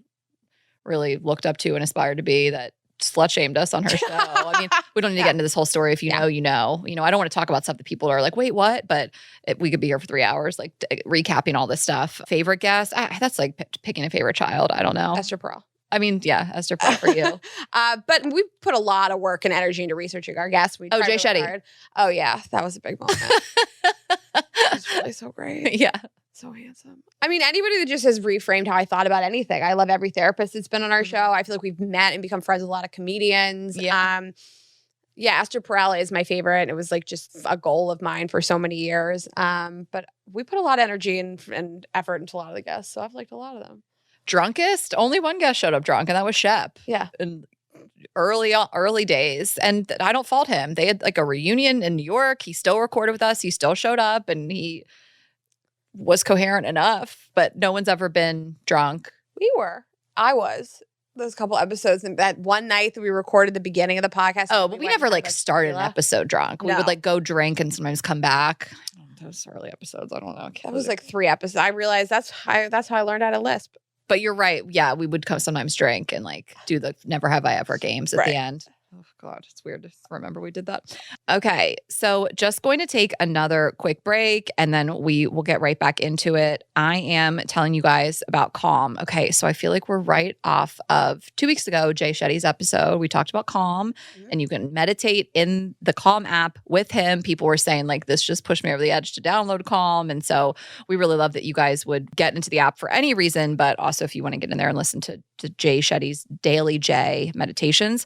really looked up to and aspired to be that slut shamed us on her show. I mean, we don't need to get into this whole story. If you know, you know. You know, I don't want to talk about stuff that people are like, wait, what? But we could be here for 3 hours, like recapping all this stuff. Favorite guest? That's like picking a favorite child. I don't know. Esther Perel. I mean, yeah, Esther Perel for you. But we put a lot of work and energy into researching our guests. Jay Shetty. Oh, yeah. That was a big moment. He's really so great. Yeah. So handsome. I mean, anybody that just has reframed how I thought about anything. I love every therapist that's been on our show. I feel like we've met and become friends with a lot of comedians. Yeah. Esther Perel is my favorite. It was like just a goal of mine for so many years. But we put a lot of energy and effort into a lot of the guests. So I've liked a lot of them. Drunkest? Only one guest showed up drunk, and that was Shep. Yeah. And early days. And I don't fault him. They had like a reunion in New York. He still recorded with us. He still showed up and he was coherent enough, but no one's ever been drunk. We were. I was. Those couple episodes. And that one night that we recorded the beginning of the podcast. Oh, but we never like started an episode drunk. We would like go drink and sometimes come back. Those early episodes. I don't know. That was like 3 episodes. I realized that's how I learned how to lisp. But you're right. Yeah, we would sometimes drink and like do the never have I ever games at the end. Oh, God, it's weird to remember we did that. Okay, so just going to take another quick break and then we will get right back into it. I am telling you guys about Calm. Okay, so I feel like we're right off of 2 weeks ago, Jay Shetty's episode. We talked about Calm and you can meditate in the Calm app with him. People were saying like, this just pushed me over the edge to download Calm. And so we really love that you guys would get into the app for any reason, but also if you want to get in there and listen to Jay Shetty's Daily J meditations.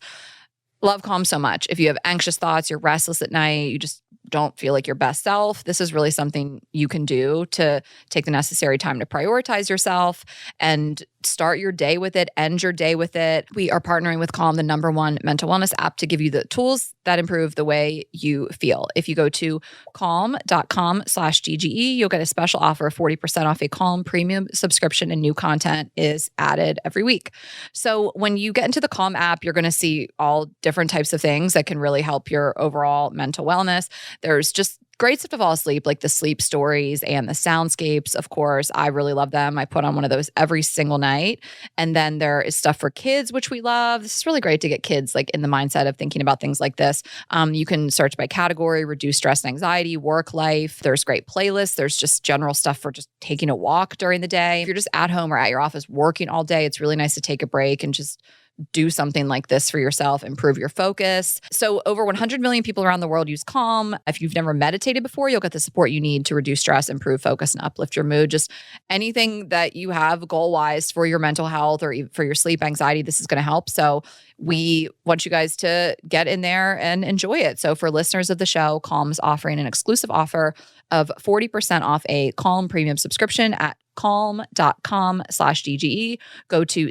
Love Calm so much. If you have anxious thoughts, you're restless at night, you just don't feel like your best self, this is really something you can do to take the necessary time to prioritize yourself and start your day with it, end your day with it. We are partnering with Calm, the #1 mental wellness app, to give you the tools that improve the way you feel. If you go to calm.com/GGE, you'll get a special offer of 40% off a Calm premium subscription, and new content is added every week. So when you get into the Calm app, you're going to see all different types of things that can really help your overall mental wellness. There's just great stuff to fall asleep, like the sleep stories and the soundscapes. Of course, I really love them. I put on one of those every single night. And then there is stuff for kids, which we love. This is really great to get kids like in the mindset of thinking about things like this. You can search by category, reduce stress and anxiety, work life. There's great playlists. There's just general stuff for just taking a walk during the day. If you're just at home or at your office working all day, it's really nice to take a break and just do something like this for yourself, improve your focus. So over 100 million people around the world use Calm. If you've never meditated before, you'll get the support you need to reduce stress, improve focus, and uplift your mood. Just anything that you have goal-wise for your mental health or for your sleep anxiety, this is going to help. So we want you guys to get in there and enjoy it. So for listeners of the show, Calm is offering an exclusive offer of 40% off a Calm premium subscription at calm.com/GGE. Go to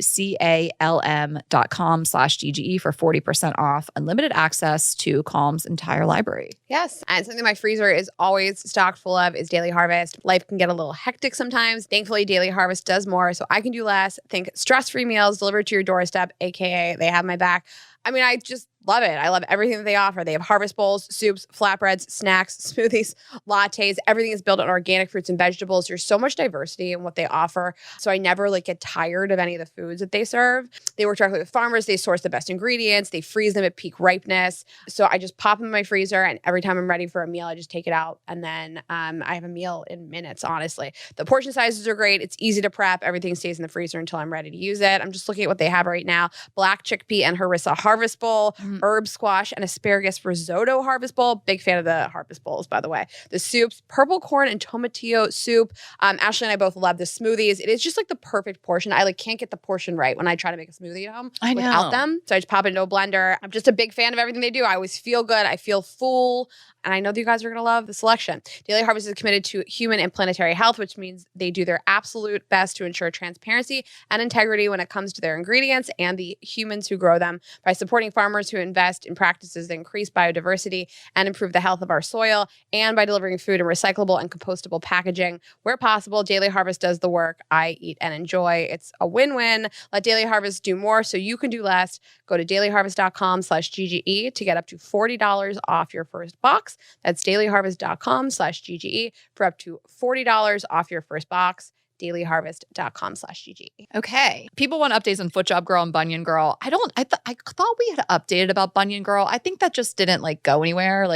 calm.com/GGE for 40% off unlimited access to Calm's entire library. Yes. And something my freezer is always stocked full of is Daily Harvest. Life can get a little hectic sometimes. Thankfully, Daily Harvest does more, so I can do less. Think stress-free meals delivered to your doorstep, aka they have my back. I mean, I just love it. I love everything that they offer. They have harvest bowls, soups, flatbreads, snacks, smoothies, lattes. Everything is built on organic fruits and vegetables. There's so much diversity in what they offer. So I never get tired of any of the foods that they serve. They work directly with farmers. They source the best ingredients. They freeze them at peak ripeness. So I just pop them in my freezer, and every time I'm ready for a meal, I just take it out. And then I have a meal in minutes, honestly. The portion sizes are great. It's easy to prep. Everything stays in the freezer until I'm ready to use it. I'm just looking at what they have right now. Black chickpea and harissa harvest bowl, herb squash and asparagus risotto harvest bowl. Big fan of the harvest bowls, by the way. The soups, purple corn and tomatillo soup. Ashley and I both love the smoothies. It is just the perfect portion. I can't get the portion right when I try to make a smoothie at home without them. So I just pop it into a blender. I'm just a big fan of everything they do. I always feel good. I feel full. And I know that you guys are going to love the selection. Daily Harvest is committed to human and planetary health, which means they do their absolute best to ensure transparency and integrity when it comes to their ingredients and the humans who grow them by supporting farmers who invest in practices that increase biodiversity and improve the health of our soil, and by delivering food in recyclable and compostable packaging. Where possible, Daily Harvest does the work. I eat and enjoy. It's a win-win. Let Daily Harvest do more so you can do less. Go to dailyharvest.com/GGE to get up to $40 off your first box. That's dailyharvest.com/GGE for up to $40 off your first box. dailyharvest.com/GGE. Okay. People want updates on Foot Job Girl and Bunion Girl. I thought we had updated about Bunion Girl. I think that just didn't go anywhere.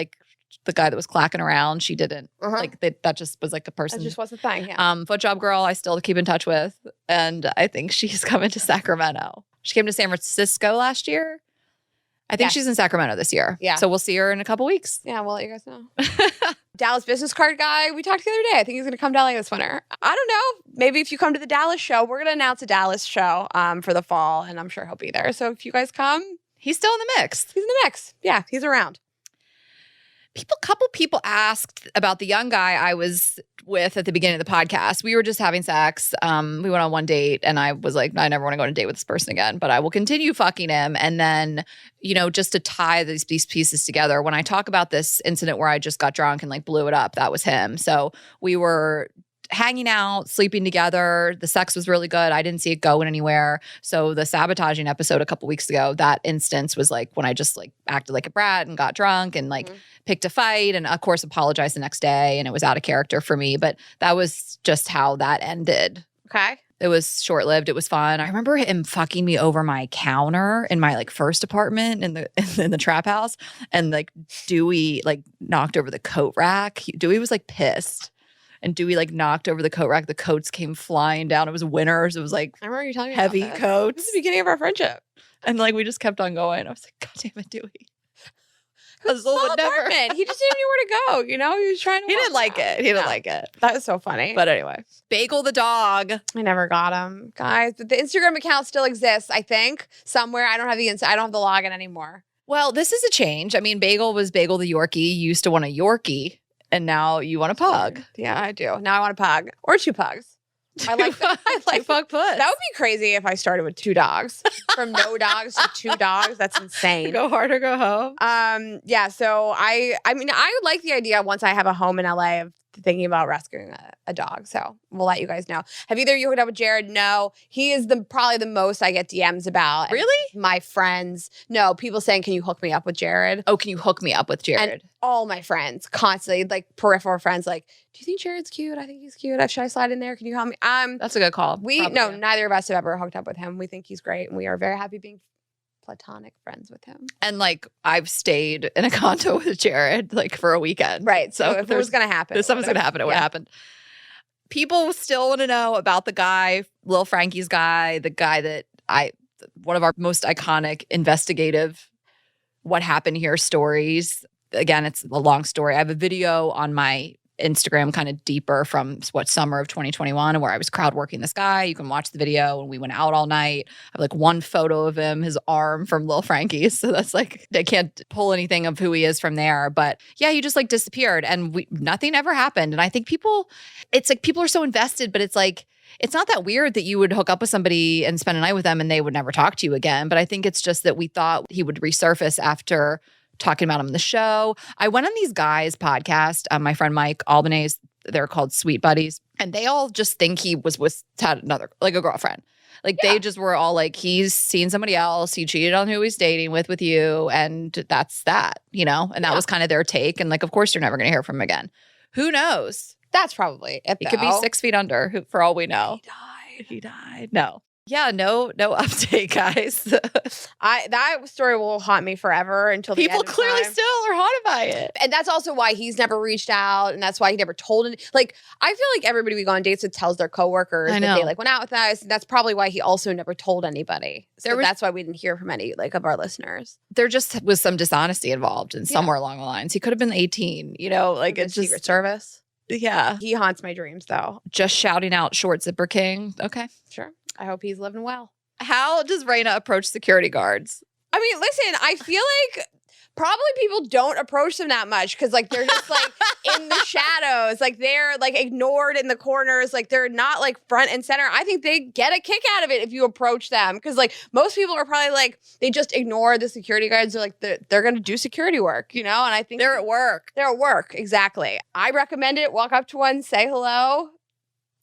The guy that was clacking around, she didn't. That just was a person. That just was a thing, yeah. Foot Job Girl, I still keep in touch with. And I think she's coming to Sacramento. She came to San Francisco last year. I think she's in Sacramento this year. Yeah. So we'll see her in a couple weeks. Yeah, we'll let you guys know. Dallas business card guy, we talked the other day. I think he's going to come to LA this winter. I don't know. Maybe if you come to the Dallas show, we're going to announce a Dallas show for the fall, and I'm sure he'll be there. So if you guys come. He's still in the mix. He's in the mix. Yeah, he's around. Couple people asked about the young guy I was with at the beginning of the podcast. We were just having sex. We went on one date, and I was like, I never want to go on a date with this person again, but I will continue fucking him. And then, just to tie these pieces together, when I talk about this incident where I just got drunk and blew it up, that was him. So we were hanging out, sleeping together. The sex was really good. I didn't see it going anywhere. So the sabotaging episode a couple weeks ago, that instance was when I just acted like a brat and got drunk and picked a fight, and of course apologized the next day, and it was out of character for me. But that was just how that ended. Okay. It was short-lived. It was fun. I remember him fucking me over my counter in my first apartment in the trap house, and Dewey knocked over the coat rack. Dewey was pissed. And Dewey knocked over the coat rack. The coats came flying down. It was winters. It was I remember you telling me heavy about coats. This is the beginning of our friendship. And we just kept on going. I was like, God damn it, Dewey. Small apartment. He just didn't know where to go. He was trying to. He didn't like it. He didn't like it. That was so funny. But anyway, Bagel the dog. I never got him, guys. But the Instagram account still exists. I think somewhere. I don't have the login anymore. Well, this is a change. I mean, Bagel was Bagel the Yorkie. You used to want a Yorkie. And now you want a pug. Yeah, I do. Now I want a pug or two pugs. I like that. I like pug puss. That would be crazy if I started with two dogs. From no dogs to two dogs. That's insane. Go hard or go home. Yeah. So I mean, I like the idea once I have a home in LA of thinking about rescuing a dog. So we'll let you guys know. Have either of you hooked up with Jared? No. He is probably the most I get DMs about. Really? And my friends. No, people saying, can you hook me up with Jared? Oh, can you hook me up with Jared? And all my friends constantly, peripheral friends, do you think Jared's cute? I think he's cute. Should I slide in there? Can you help me? That's a good call. Neither of us have ever hooked up with him. We think he's great, and we are very happy being platonic friends with him. And I've stayed in a condo with Jared for a weekend. Right. So if it was going to happen. If something's going to happen, it would happen. People still want to know about the guy, Lil Frankie's guy, the guy that one of our most iconic investigative what happened here stories. Again, it's a long story. I have a video on my Instagram kind of deeper from summer of 2021 where I was crowd working this guy. You can watch the video, and we went out all night. I have one photo of him, his arm from Lil Frankie's. So that's I can't pull anything of who he is from there. But yeah, he just disappeared, and nothing ever happened. And I think people are so invested, but it's it's not that weird that you would hook up with somebody and spend a night with them and they would never talk to you again. But I think it's just that we thought he would resurface after talking about him on the show. I went on these guys' podcast, my friend Mike Albanese, they're called Sweet Buddies, and they all just think he had another, like a girlfriend. Like they just were all like, he's seen somebody else, he cheated on who he's dating with you, and that's that, you know? And that was kind of their take. And like, of course, you're never going to hear from him again. Who knows? That's probably it. He could be 6 feet under, for all we know. He died. No. Yeah, no update, guys. That story will haunt me forever until the People end of clearly time. still are haunted by it. And that's also why he's never reached out, and that's why he never told it. Like, I feel like everybody we go on dates with tells their coworkers that they like went out with us. And that's probably why he also never told anybody. So that's why we didn't hear from any like of our listeners. There just was some dishonesty involved and somewhere along the lines. He could have been 18, you know, like it's just Secret Service. Yeah. He haunts my dreams though. Just shouting out short zipper king. Okay. Sure. I hope he's living well. How does Rayna approach security guards? I mean, listen, I feel like probably people don't approach them that much because like they're just like in the shadows, like they're like ignored in the corners, like they're not like front and center. I think they get a kick out of it if you approach them because like most people are probably like they just ignore the security guards. They're like they're going to do security work, you know. And I think they're at work. They're at work, exactly. I recommend it. Walk up to one, say hello.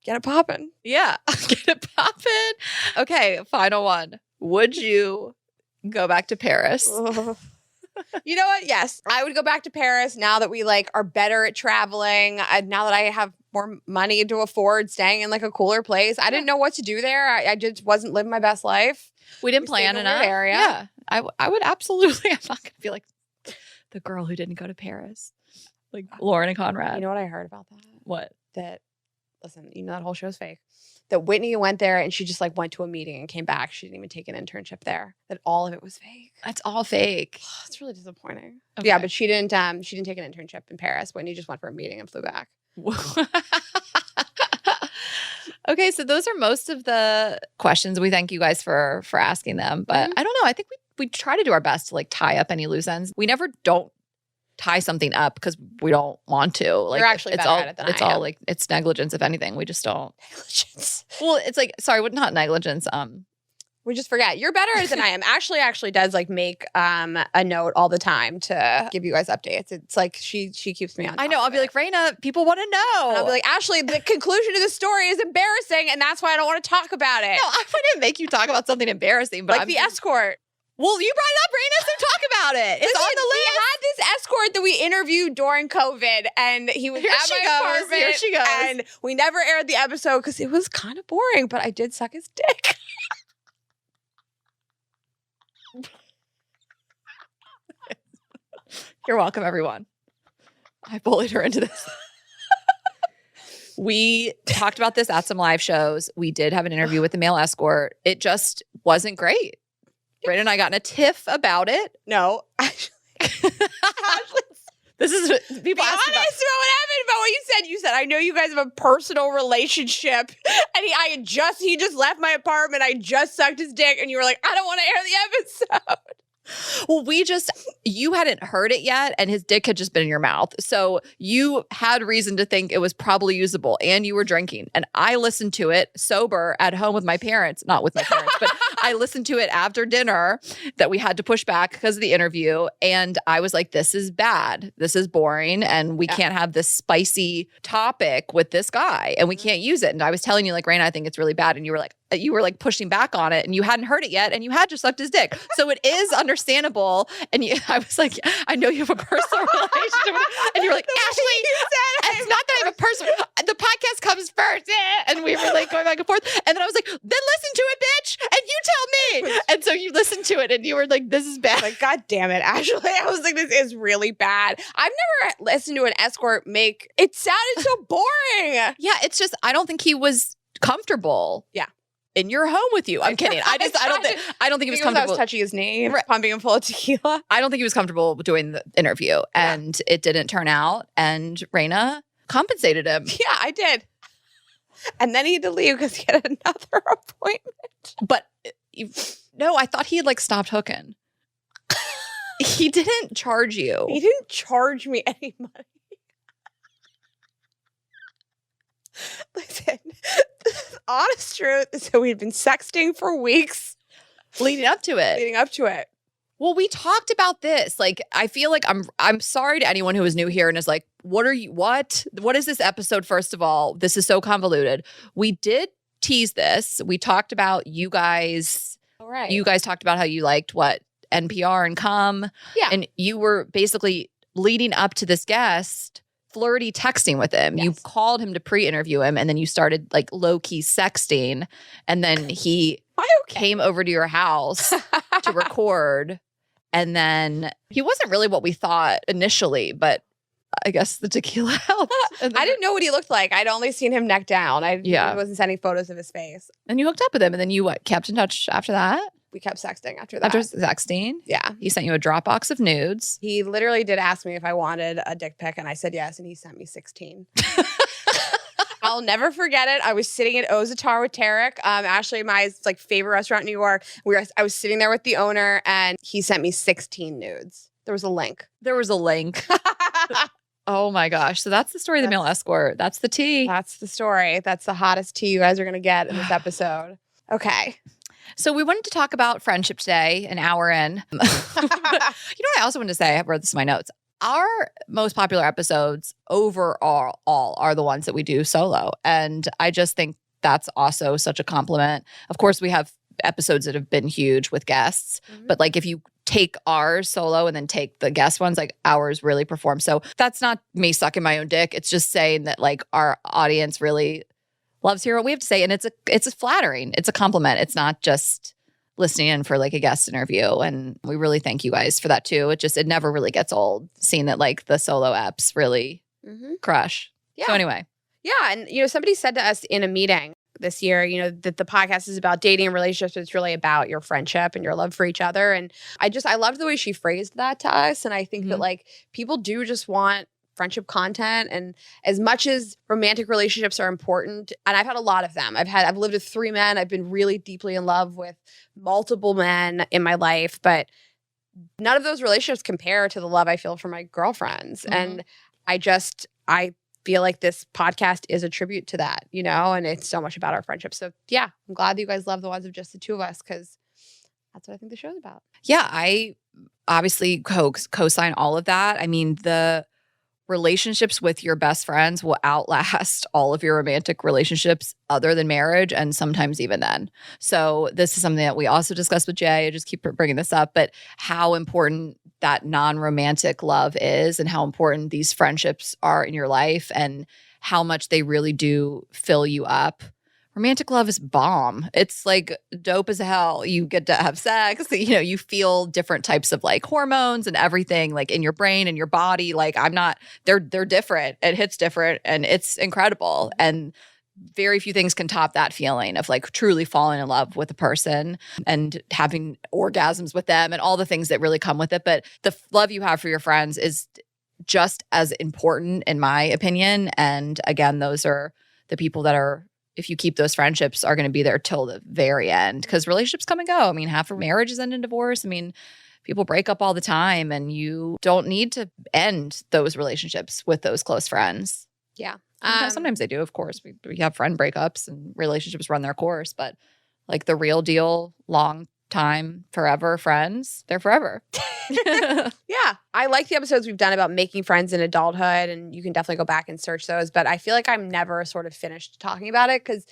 Get it popping. Yeah. Get it popping. Okay. Final one. Would you go back to Paris? You know what? Yes. I would go back to Paris now that we like are better at traveling. Now that I have more money to afford staying in like a cooler place. I didn't know what to do there. I just wasn't living my best life. We didn't plan enough. Area. Yeah. I would absolutely. I'm not going to be like the girl who didn't go to Paris. Like Lauren and Conrad. You know what I heard about that? What? That listen, you know that whole show's fake. That Whitney went there and she just like went to a meeting and came back. She didn't even take an internship there. That all of it was fake. That's all fake. It's really disappointing. Okay. Yeah, but she didn't take an internship in Paris. Whitney just went for a meeting and flew back. Okay, so those are most of the questions. We thank you guys for asking them. But I don't know. I think we try to do our best to like tie up any loose ends. We never don't tie something up because we don't want to. Like you're actually better at it than I am. It's all like it's negligence, if anything. We just don't. Negligence. Well, it's like not negligence. We just forget. You're better than I am. Ashley actually does like make a note all the time to give you guys updates. It's like she keeps me on. I know. I'll be like, Rayna, people want to know. And I'll be like, Ashley, the conclusion to the story is embarrassing, and that's why I don't want to talk about it. No, I wouldn't make you talk about something embarrassing, but like the escort. Well, you brought it up, Rayna, so talk about it. It's on the list. We had this escort that we interviewed during COVID, and he was at my apartment. Here she goes. And we never aired the episode because it was kind of boring, but I did suck his dick. You're welcome, everyone. I bullied her into this. We talked about this at some live shows. We did have an interview with the male escort. It just wasn't great. Rayna and I got in a tiff about it. No, Ashley. This is people Be ask honest about what happened, about what you said. You said, I know you guys have a personal relationship. And he just left my apartment. I just sucked his dick. And you were like, I don't want to air the episode. Well, you hadn't heard it yet, and his dick had just been in your mouth. So you had reason to think it was probably usable, and you were drinking. And I listened to it sober at home with my parents, not with my parents, but I listened to it after dinner that we had to push back because of the interview. And I was like, this is bad. This is boring. And we can't have this spicy topic with this guy, and we can't use it. And I was telling you, like, Rayna, I think it's really bad. And you were like pushing back on it, and you hadn't heard it yet, and you had just sucked his dick. So it is understandable. And I was like, I know you have a personal relationship with him. And you were like, Ashley, it's not that I have a personal, the podcast comes first. And we were like going back and forth. And then I was like, then listen to it, bitch. And you tell me. And so you listened to it and you were like, this is bad. Like, God damn it, Ashley. I was like, this is really bad. I've never listened to an escort it sounded so boring. Yeah, it's just, I don't think he was comfortable. Yeah. In your home with you. I'm kidding. I don't think he was comfortable. I was touching his knee, pumping him full of tequila. I don't think he was comfortable doing the interview, and it didn't turn out. And Rayna compensated him. Yeah, I did. And then he had to leave because he had another appointment. But no, I thought he had like stopped hooking. He didn't charge you. He didn't charge me any money. Listen, honest truth is that we'd been sexting for weeks leading up to it. leading up to it. Well, we talked about this. Like, I feel like I'm sorry to anyone who is new here and is like, what is this episode? First of all, this is so convoluted. We did tease this. We talked about you guys. All right. You guys talked about how you liked what NPR and Come. Yeah. And you were basically leading up to this guest, flirty texting with him. Yes. You called him to pre-interview him, and then you started like low-key sexting. And then he came over to your house to record. And then he wasn't really what we thought initially, but I guess the tequila helped. I didn't know what he looked like. I'd only seen him neck down. I Yeah. wasn't sending photos of his face. And you hooked up with him, and then you kept in touch after that? We kept sexting after that. After sexting? Yeah. He sent you a Dropbox of nudes. He literally did ask me if I wanted a dick pic, and I said yes, and he sent me 16. I'll never forget it. I was sitting at Ozatar with Tarek, Ashley and my favorite restaurant in New York. I was sitting there with the owner, and he sent me 16 nudes. There was a link. Oh my gosh. So that's the story of the male escort. That's the tea. That's the story. That's the hottest tea you guys are going to get in this episode. Okay. So we wanted to talk about friendship today, an hour in. You know what I also wanted to say? I wrote this in my notes. Our most popular episodes overall are the ones that we do solo. And I just think that's also such a compliment. Of course, we have episodes that have been huge with guests. Mm-hmm. But like if you take ours solo and then take the guest ones, like ours really perform. So that's not me sucking my own dick. It's just saying that like our audience really loves hearing what we have to say. And it's flattering. It's a compliment. It's not just listening in for like a guest interview. And we really thank you guys for that too. It never really gets old seeing that like the solo eps really crush. Yeah. So anyway. Yeah. And, somebody said to us in a meeting this year, that the podcast is about dating and relationships, but it's really about your friendship and your love for each other. And I loved the way she phrased that to us. And I think that like people do just want friendship content, and as much as romantic relationships are important, and I've had a lot of them. I've lived with 3 men. I've been really deeply in love with multiple men in my life, but none of those relationships compare to the love I feel for my girlfriends. And I feel like this podcast is a tribute to that, and it's so much about our friendship. So yeah, I'm glad that you guys love the ones of just the two of us, because that's what I think the show's about. Yeah, I obviously co-sign all of that. I mean, the relationships with your best friends will outlast all of your romantic relationships other than marriage, and sometimes even then. So this is something that we also discussed with Jay. I just keep bringing this up, but how important that non-romantic love is, and how important these friendships are in your life, and how much they really do fill you up. Romantic love is bomb. It's like dope as hell. You get to have sex. You feel different types of like hormones and everything like in your brain and your body. Like they're different. It hits different, and it's incredible. And very few things can top that feeling of like truly falling in love with a person and having orgasms with them and all the things that really come with it. But the love you have for your friends is just as important in my opinion. And again, those are the people that are, if you keep those friendships, are going to be there till the very end, because relationships come and go. I mean, half of marriages end in divorce. I mean, people break up all the time, and you don't need to end those relationships with those close friends. Yeah. Sometimes they do, of course. We have friend breakups and relationships run their course, but like the real deal, long time, forever friends, they're forever. Yeah. I like the episodes we've done about making friends in adulthood, and you can definitely go back and search those. But I feel like I'm never sort of finished talking about it, because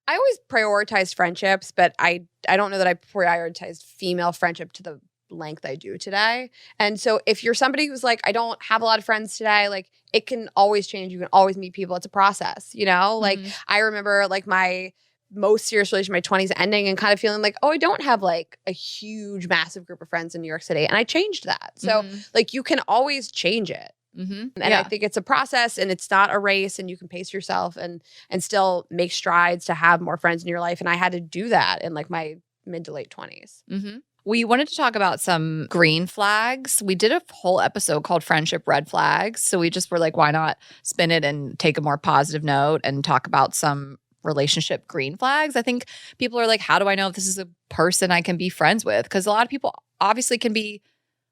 I always prioritized friendships, but I don't know that I prioritized female friendship to the length I do today. And so if you're somebody who's like, I don't have a lot of friends today, like it can always change. You can always meet people. It's a process, Like I remember like my most serious relationship in my 20s ending and kind of feeling like, oh, I don't have like a huge, massive group of friends in New York City. And I changed that. So like you can always change it. And I think it's a process, and it's not a race, and you can pace yourself and still make strides to have more friends in your life. And I had to do that in like my mid to late 20s. We wanted to talk about some green flags. We did a whole episode called Friendship Red Flags. So we just were like, why not spin it and take a more positive note and talk about some relationship green flags? I think people are like, how do I know if this is a person I can be friends with? Because a lot of people obviously can be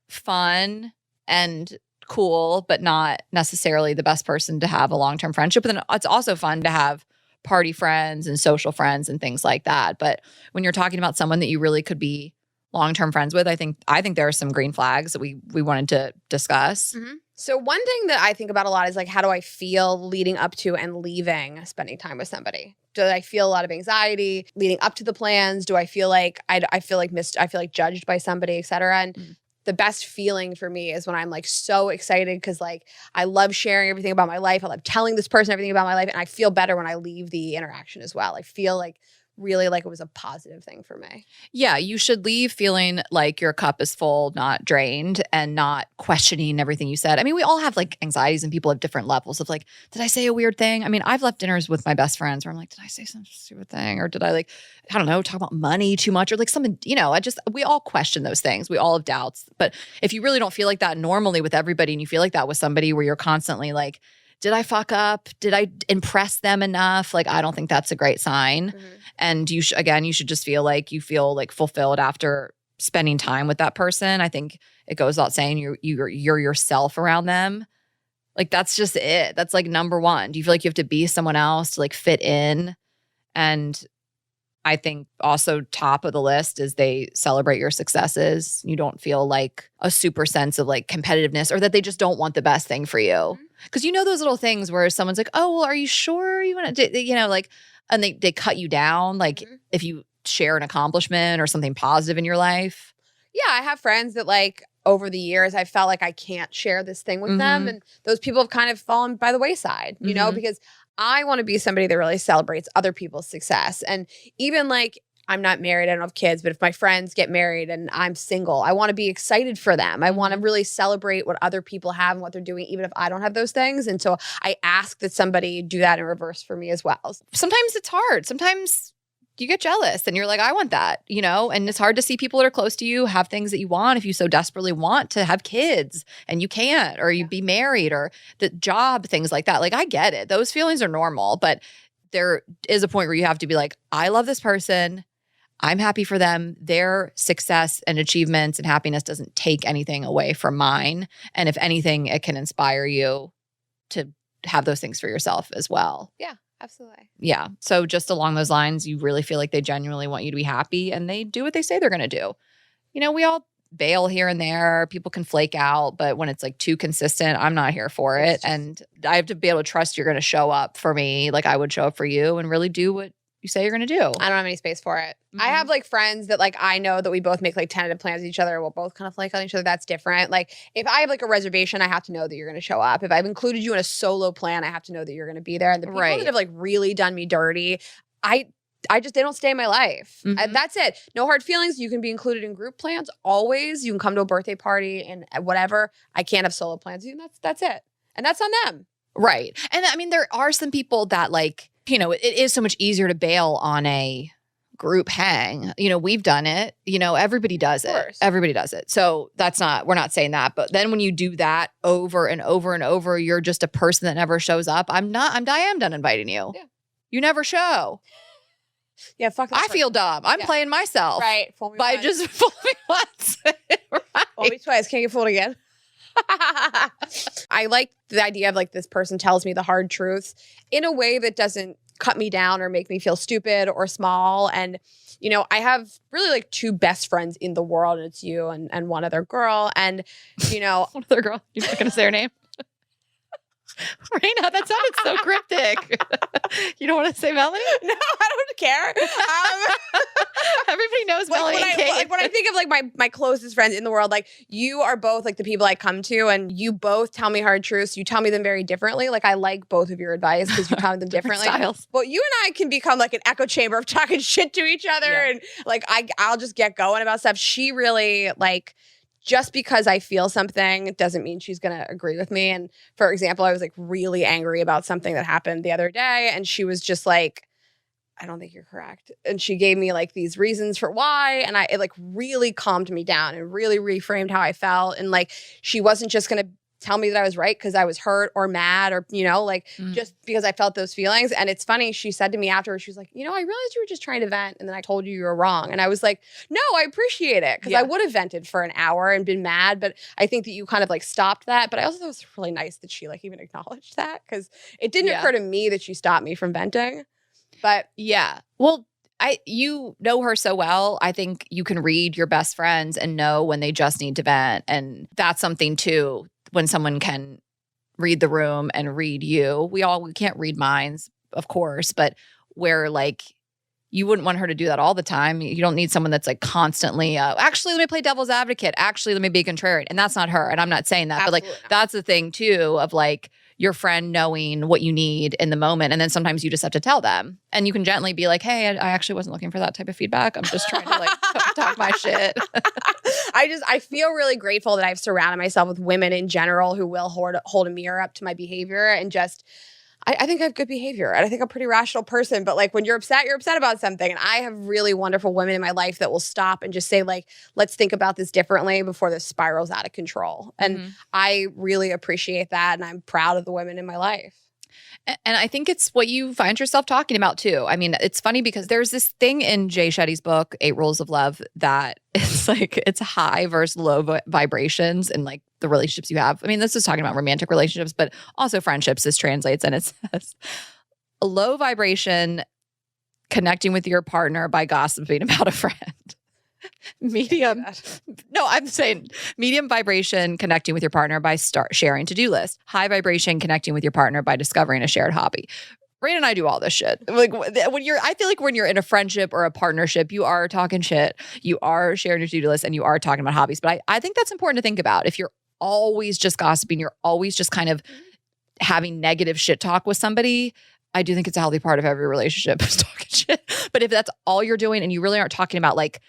fun and cool, but not necessarily the best person to have a long-term friendship. But then it's also fun to have party friends and social friends and things like that. But when you're talking about someone that you really could be long-term friends with, I think there are some green flags that we wanted to discuss. Mm-hmm. So one thing that I think about a lot is like, how do I feel leading up to and leaving spending time with somebody? Do I feel a lot of anxiety leading up to the plans? Do I feel like I feel like judged by somebody, et cetera? And the best feeling for me is when I'm like so excited because like I love sharing everything about my life. I love telling this person everything about my life. And I feel better when I leave the interaction as well. I feel like really like it was a positive thing for me. Yeah, you should leave feeling like your cup is full, not drained, and not questioning everything you said. I mean, we all have like anxieties and people have different levels of like, did I say a weird thing? I mean, I've left dinners with my best friends where I'm like, did I say some stupid thing? Or did I like, I don't know, talk about money too much or like something, we all question those things. We all have doubts. But if you really don't feel like that normally with everybody and you feel like that with somebody where you're constantly like, did I fuck up? Did I impress them enough? Like, I don't think that's a great sign. Mm-hmm. And you should just feel like fulfilled after spending time with that person. I think it goes without saying you're yourself around them. Like, that's just it. That's like number one. Do you feel like you have to be someone else to like fit in? And I think also top of the list is they celebrate your successes. You don't feel like a super sense of like competitiveness or that they just don't want the best thing for you. Because those little things where someone's like, oh, well, are you sure you want to, like, and they cut you down. Like if you share an accomplishment or something positive in your life. Yeah, I have friends that like over the years, I felt like I can't share this thing with them. And those people have kind of fallen by the wayside, you know, because I want to be somebody that really celebrates other people's success. And even like, I'm not married, I don't have kids, but if my friends get married and I'm single, I want to be excited for them. I want to really celebrate what other people have and what they're doing, even if I don't have those things. And so I ask that somebody do that in reverse for me as well. Sometimes it's hard. Sometimes you get jealous and you're like, I want that, and it's hard to see people that are close to you have things that you want if you so desperately want to have kids and you can't, or you be married or the job, things like that. Like, I get it. Those feelings are normal, but there is a point where you have to be like, I love this person. I'm happy for them. Their success and achievements and happiness doesn't take anything away from mine. And if anything, it can inspire you to have those things for yourself as well. Yeah, absolutely. Yeah. So just along those lines, you really feel like they genuinely want you to be happy and they do what they say they're going to do. We all bail here and there. People can flake out, but when it's like too consistent, I'm not here for it. And I have to be able to trust you're going to show up for me like I would show up for you and really do what you say you're going to do. I don't have any space for it. I have like friends that like I know that we both make like tentative plans with each other. We'll both kind of flake on each other. That's different. Like if I have like a reservation, I have to know that you're going to show up. If I've included you in a solo plan, I have to know that you're going to be there. And the people that have like really done me dirty, they don't stay in my life. That's it. No hard feelings. You can be included in group plans always. You can come to a birthday party and whatever. I can't have solo plans. That's it. And that's on them. Right. And I mean, there are some people that like, it is so much easier to bail on a group hang. We've done it. Everybody does it. Everybody does it. So we're not saying that. But then when you do that over and over and over, you're just a person that never shows up. I am done inviting you. Yeah. You never show. Yeah, fuck that. I feel dumb. I'm playing myself. Right. By just fooling once. Right. Fool me twice. Can't get fooled again. I like the idea of like this person tells me the hard truth in a way that doesn't cut me down or make me feel stupid or small. And, I have really like two best friends in the world, and it's you and one other girl. And, one other girl. You're not going to say her name? Rayna, that sounded so cryptic. You don't want to say Melanie? No, I don't care. Everybody knows Melanie and Kate. When I think of like my closest friends in the world, like you are both like the people I come to, and you both tell me hard truths. You tell me them very differently. Like I like both of your advice because you tell me them differently. Styles. But you and I can become like an echo chamber of talking shit to each other, and like I'll just get going about stuff. She really like. Just because I feel something doesn't mean she's going to agree with me. And for example, I was like really angry about something that happened the other day. And she was just like, I don't think you're correct. And she gave me like these reasons for why. And it like really calmed me down and really reframed how I felt. And like, she wasn't just going to tell me that I was right because I was hurt or mad or, just because I felt those feelings. And it's funny, she said to me afterwards, she was like, I realized you were just trying to vent. And then I told you were wrong. And I was like, no, I appreciate it. Because I would have vented for an hour and been mad. But I think that you kind of like stopped that. But I also thought it was really nice that she like even acknowledged that. Because it didn't occur to me that she stopped me from venting. But yeah. Well, you know her so well. I think you can read your best friends and know when they just need to vent. And that's something too, when someone can read the room and read you. We can't read minds, of course, but where like you wouldn't want her to do that all the time. You don't need someone that's like constantly, actually, let me play devil's advocate. Actually, let me be contrarian. And that's not her. And I'm not saying that, Absolutely but like not. that's the thing too of like your friend knowing what you need in the moment. And then sometimes you just have to tell them. And you can gently be like, hey, I actually wasn't looking for that type of feedback. I'm just trying to like talk my shit. I feel really grateful that I've surrounded myself with women in general who will hold a mirror up to my behavior and just I think I have good behavior and I think I'm a pretty rational person. But like when you're upset about something. And I have really wonderful women in my life that will stop and just say like, let's think about this differently before this spirals out of control. And I really appreciate that. And I'm proud of the women in my life. And I think it's what you find yourself talking about too. I mean, it's funny because there's this thing in Jay Shetty's book, 8 Rules of Love, that it's like it's high versus low vibrations and like the relationships you have. I mean, this is talking about romantic relationships, but also friendships. This translates and it says a low vibration connecting with your partner by gossiping about a friend. Medium. No, I'm saying medium vibration connecting with your partner by sharing to-do list. High vibration connecting with your partner by discovering a shared hobby. Rayna and I do all this shit. Like I feel like when you're in a friendship or a partnership, you are talking shit, you are sharing your to-do list, and you are talking about hobbies. But I think that's important to think about. If you're always just gossiping, you're always just kind of having negative shit talk with somebody, I do think it's a healthy part of every relationship is talking shit. But if that's all you're doing and you really aren't talking about like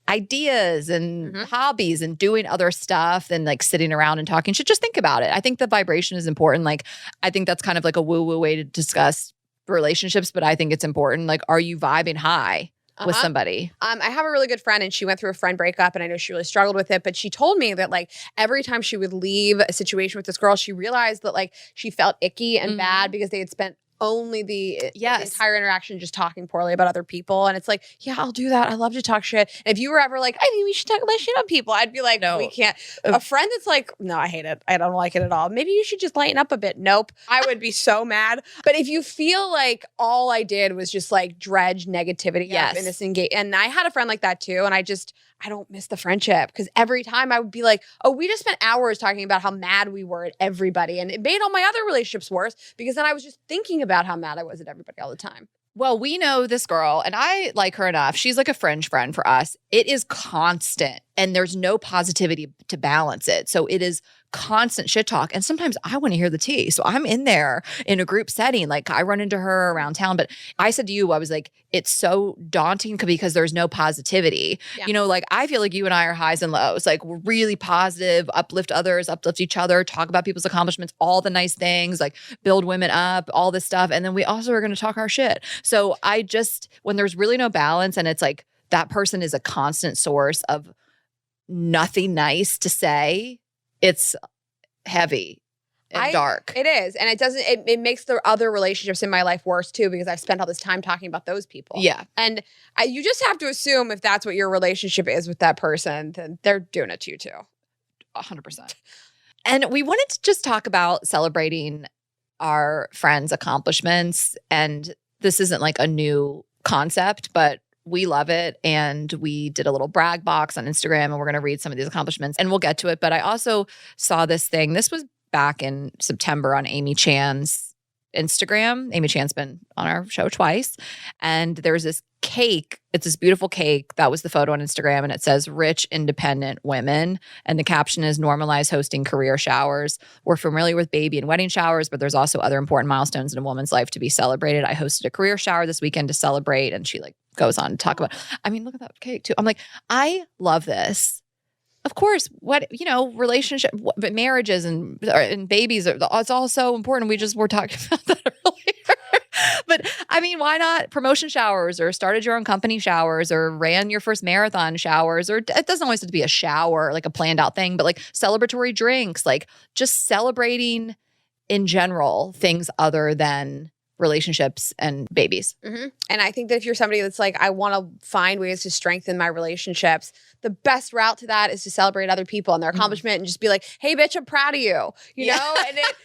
ideas and hobbies and doing other stuff and like sitting around and talking shit, just think about it. I think the vibration is important. Like, I think that's kind of like a woo-woo way to discuss relationships, but I think it's important. Like, are you vibing high with somebody? I have a really good friend and she went through a friend breakup and I know she really struggled with it, but she told me that like every time she would leave a situation with this girl, she realized that like she felt icky and bad because they had spent only the entire interaction just talking poorly about other people. And it's like, yeah, I'll do that. I love to talk shit. And if you were ever like, I think we should talk less shit on people, I'd be like, no, we can't. A friend that's like, no, I hate it. I don't like it at all. Maybe you should just lighten up a bit. Nope. I would be so mad. But if you feel like all I did was just like dredge negativity up in this engagement, and I had a friend like that too. And I don't miss the friendship because every time I would be like, oh, we just spent hours talking about how mad we were at everybody. And it made all my other relationships worse because then I was just thinking about how mad I was at everybody all the time. Well, we know this girl and I like her enough. She's like a fringe friend for us. It is constant and there's no positivity to balance it. So it is constant shit talk. And sometimes I want to hear the tea. So I'm in there in a group setting. Like I run into her around town. But I said to you, I was like, it's so daunting because there's no positivity. Yeah. You know, like I feel like you and I are highs and lows. Like we're really positive, uplift others, uplift each other, talk about people's accomplishments, all the nice things, like build women up, all this stuff. And then we also are going to talk our shit. So when there's really no balance and it's like that person is a constant source of nothing nice to say, it's heavy and dark. It is. And it makes the other relationships in my life worse too, because I've spent all this time talking about those people. Yeah. And you just have to assume if that's what your relationship is with that person, then they're doing it to you too. 100%. And we wanted to just talk about celebrating our friends' accomplishments. And this isn't like a new concept, but we love it. And we did a little brag box on Instagram and we're going to read some of these accomplishments and we'll get to it. But I also saw this thing. This was back in September on Amy Chan's Instagram. Amy Chan's been on our show twice. And there's this cake. It's this beautiful cake. That was the photo on Instagram. And it says, rich, independent women. And the caption is, normalize hosting career showers. We're familiar with baby and wedding showers, but there's also other important milestones in a woman's life to be celebrated. I hosted a career shower this weekend to celebrate. And she like goes on to talk about, I mean, look at that cake too. I'm like, I love this. Of course, relationship, marriages and babies, it's all so important. We're talking about that earlier. But I mean, why not promotion showers or started your own company showers or ran your first marathon showers? Or it doesn't always have to be a shower, like a planned out thing, but like celebratory drinks, like just celebrating in general things other than relationships and babies. Mm-hmm. And I think that if you're somebody that's like, I want to find ways to strengthen my relationships, the best route to that is to celebrate other people and their accomplishment and just be like, hey, bitch, I'm proud of you. You know? And it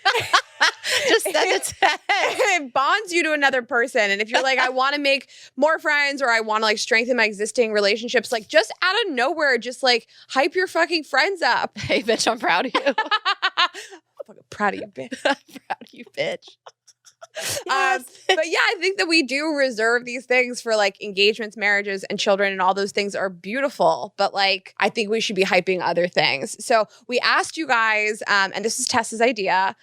just send it it bonds you to another person. And if you're like, I want to make more friends or I want to like strengthen my existing relationships, like just out of nowhere, just like hype your fucking friends up. Hey, bitch, I'm proud of you. I'm fucking proud of you, bitch. I'm proud of you, bitch. Yes. But yeah, I think that we do reserve these things for like engagements, marriages, and children, and all those things are beautiful. But like, I think we should be hyping other things. So we asked you guys, and this is Tessa's idea.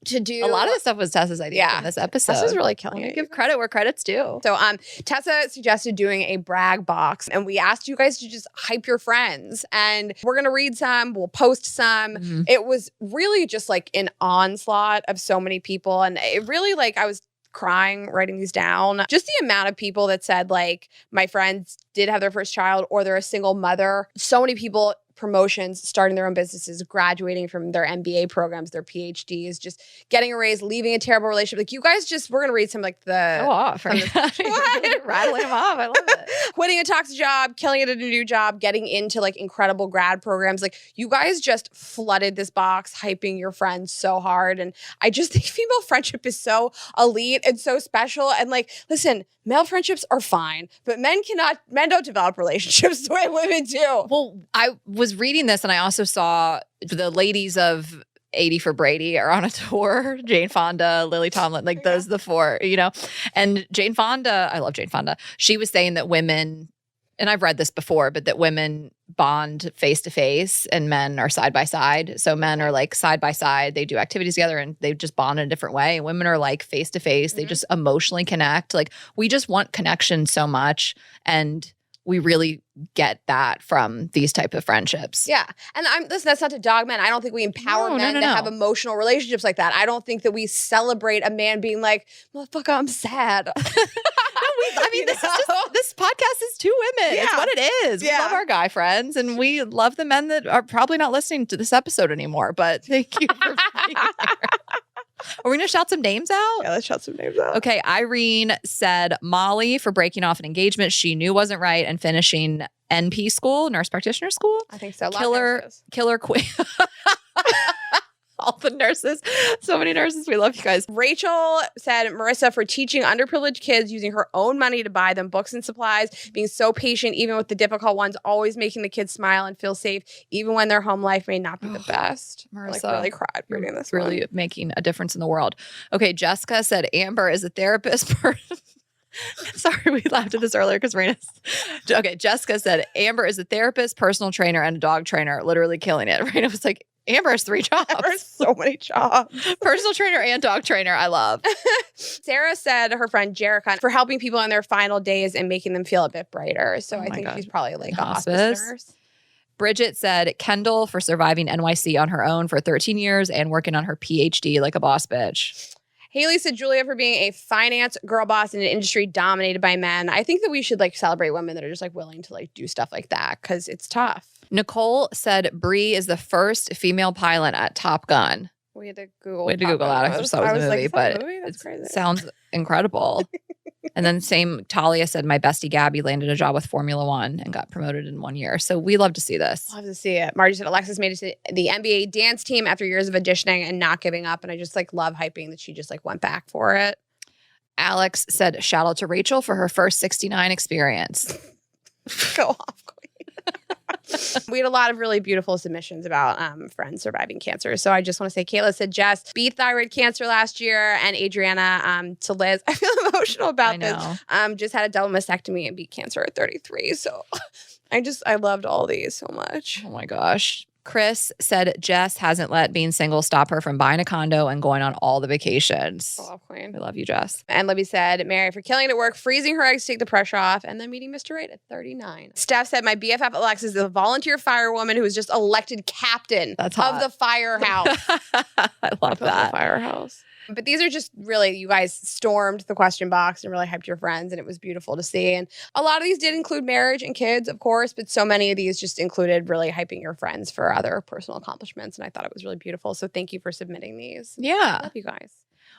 To do a lot of the stuff was Tessa's idea in this episode. Tessa's really killing it. Give credit where credit's due. So Tessa suggested doing a brag box, and we asked you guys to just hype your friends, and we're gonna read some, we'll post some. Mm-hmm. It was really just like an onslaught of so many people, and it really like I was crying writing these down. Just the amount of people that said like my friends did have their first child or they're a single mother. So many people, promotions, starting their own businesses, graduating from their MBA programs, their PhDs, just getting a raise, leaving a terrible relationship. Like you guys just, we're going to read some like the... Go off. Rattling them off. I love it. Quitting a toxic job, killing it at a new job, getting into like incredible grad programs. Like you guys just flooded this box, hyping your friends so hard. And I just think female friendship is so elite and so special. And like, listen, male friendships are fine, but men don't develop relationships the way women do. Well, I was reading this and I also saw the ladies of 80 for Brady are on a tour. Jane Fonda, Lily Tomlin, like those are the four, you know? And Jane Fonda, I love Jane Fonda. She was saying that women, and I've read this before, but that women bond face to face and men are side by side. So men are like side by side. They do activities together and they just bond in a different way. And women are like face to face. They just emotionally connect. Like we just want connection so much. And we really get that from these type of friendships. Yeah. And listen, that's not to dog men. I don't think we empower men to have emotional relationships like that. I don't think that we celebrate a man being like, motherfucker, I'm sad. This podcast is two women. Yeah. It's what it is. Yeah. We love our guy friends and we love the men that are probably not listening to this episode anymore. But thank you for being here. Are we going to shout some names out? Yeah, let's shout some names out. Okay. Irene said Molly for breaking off an engagement she knew wasn't right and finishing NP school, nurse practitioner school. I think so. Killer queen. All the nurses. So many nurses. We love you guys. Rachel said Marissa for teaching underprivileged kids, using her own money to buy them books and supplies, being so patient even with the difficult ones, always making the kids smile and feel safe even when their home life may not be the best. Marissa, like really cried reading this. Really making a difference in the world. Okay, Jessica said Amber is a therapist. Sorry, we laughed at this earlier because Rayna's... Okay, Jessica said Amber is a therapist, personal trainer, and a dog trainer, literally killing it. Rayna was like, Amber has 3 jobs. Amber has so many jobs. Personal trainer and dog trainer. I love. Sarah said her friend Jerica for helping people in their final days and making them feel a bit brighter. So I think she's probably like a hospice nurse. Bridget said Kendall for surviving NYC on her own for 13 years and working on her PhD like a boss bitch. Haley said Julia for being a finance girl boss in an industry dominated by men. I think that we should like celebrate women that are just like willing to like do stuff like that because it's tough. Nicole said Bree is the first female pilot at Top Gun. We had to Google that. I just thought it was a movie, but that's crazy. It sounds incredible. And then same Talia said my bestie Gabby landed a job with Formula One and got promoted in 1 year. So we love to see this. Love to see it. Margie said Alexis made it to the NBA dance team after years of auditioning and not giving up. And I just like love hyping that she just like went back for it. Alex said shout out to Rachel for her first 69 experience. Go off, queen. We had a lot of really beautiful submissions about friends surviving cancer. So I just want to say, Kayla said Jess beat thyroid cancer last year, and Adriana to Liz. I feel emotional about this. Just had a double mastectomy and beat cancer at 33. So I loved all these so much. Oh my gosh. Chris said Jess hasn't let being single stop her from buying a condo and going on all the vacations. I love Queen. I love you, Jess. And Libby said Mary for killing it at work, freezing her eggs to take the pressure off, and then meeting Mr. Right at 39. Steph said my BFF Alexis is a volunteer firewoman who was just elected captain of the firehouse. I love that. The firehouse. But these are just really, you guys stormed the question box and really hyped your friends, and it was beautiful to see. And a lot of these did include marriage and kids, of course, but so many of these just included really hyping your friends for other personal accomplishments. And I thought it was really beautiful. So thank you for submitting these. Yeah. I love you guys.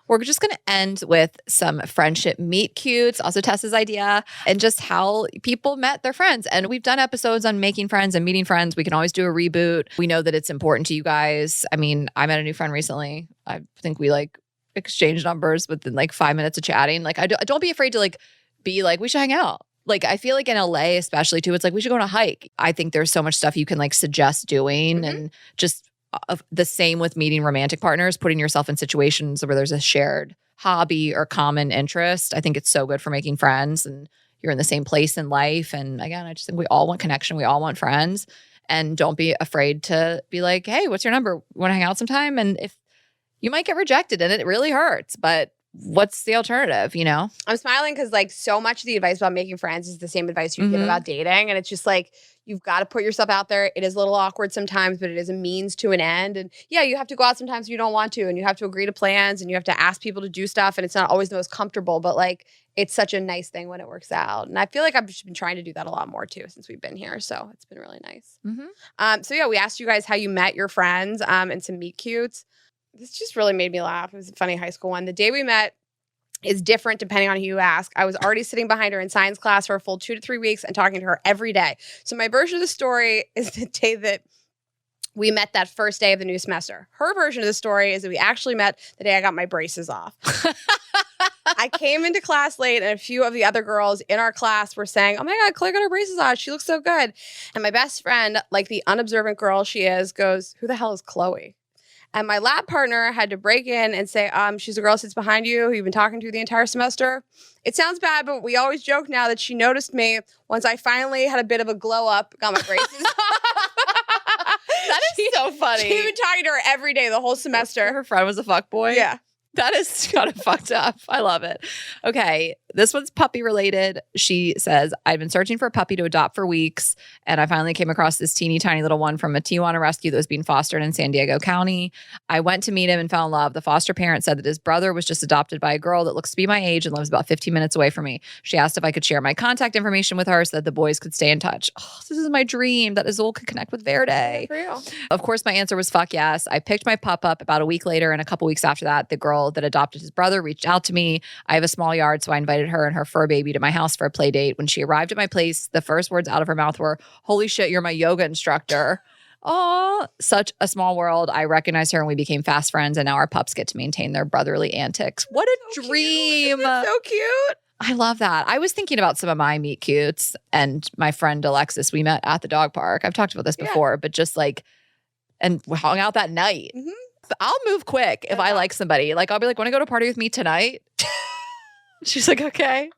We're just going to end with some friendship meet cutes, also Tessa's idea, and just how people met their friends. And we've done episodes on making friends and meeting friends. We can always do a reboot. We know that it's important to you guys. I mean, I met a new friend recently. I think we like exchanged numbers within like 5 minutes of chatting. Like, don't be afraid to like be like, we should hang out. Like, I feel like in LA, especially too, it's like, we should go on a hike. I think there's so much stuff you can like suggest doing and just the same with meeting romantic partners, putting yourself in situations where there's a shared hobby or common interest. I think it's so good for making friends and you're in the same place in life. And again, I just think we all want connection. We all want friends. And don't be afraid to be like, hey, what's your number? Want to hang out sometime? And if you might get rejected and it really hurts, but what's the alternative, you know? I'm smiling because like so much of the advice about making friends is the same advice you give about dating. And it's just like, you've got to put yourself out there. It is a little awkward sometimes, but it is a means to an end. And yeah, you have to go out sometimes when you don't want to, and you have to agree to plans and you have to ask people to do stuff. And it's not always the most comfortable, but like, it's such a nice thing when it works out. And I feel like I've just been trying to do that a lot more too since we've been here. So it's been really nice. So yeah, we asked you guys how you met your friends and some meet cutes. This just really made me laugh. It was a funny high school one. The day we met is different depending on who you ask. I was already sitting behind her in science class for a full 2 to 3 weeks and talking to her every day. So my version of the story is the day that we met that first day of the new semester. Her version of the story is that we actually met the day I got my braces off. I came into class late and a few of the other girls in our class were saying, oh my God, Claire got her braces on. She looks so good. And my best friend, like the unobservant girl she is, goes, who the hell is Chloe? And my lab partner had to break in and say, she's the girl who sits behind you, who you've been talking to the entire semester. It sounds bad, but we always joke now that she noticed me once I finally had a bit of a glow up, got my braces. That is so funny. She'd been talking to her every day the whole semester. Her friend was a fuckboy? Yeah. That is kind of fucked up. I love it. Okay. This one's puppy related. She says, I've been searching for a puppy to adopt for weeks, and I finally came across this teeny tiny little one from a Tijuana rescue that was being fostered in San Diego County. I went to meet him and fell in love. The foster parent said that his brother was just adopted by a girl that looks to be my age and lives about 15 minutes away from me. She asked if I could share my contact information with her so that the boys could stay in touch. Oh, this is my dream, that Azul could connect with Verde. For real. Of course, my answer was fuck yes. I picked my pup up about a week later, and a couple weeks after that, the girl that adopted his brother reached out to me. I have a small yard, so I invited her and her fur baby to my house for a play date. When she arrived at my place, the first words out of her mouth were, holy shit, you're my yoga instructor. Oh, such a small world. I recognized her and we became fast friends, and now our pups get to maintain their brotherly antics. What a dream. So cute. I love that. I was thinking about some of my meet cutes and my friend Alexis, we met at the dog park. I've talked about this before, but just like, and we hung out that night. I'll move quick if I like somebody. Like, I'll be like, want to go to a party with me tonight? She's like, okay.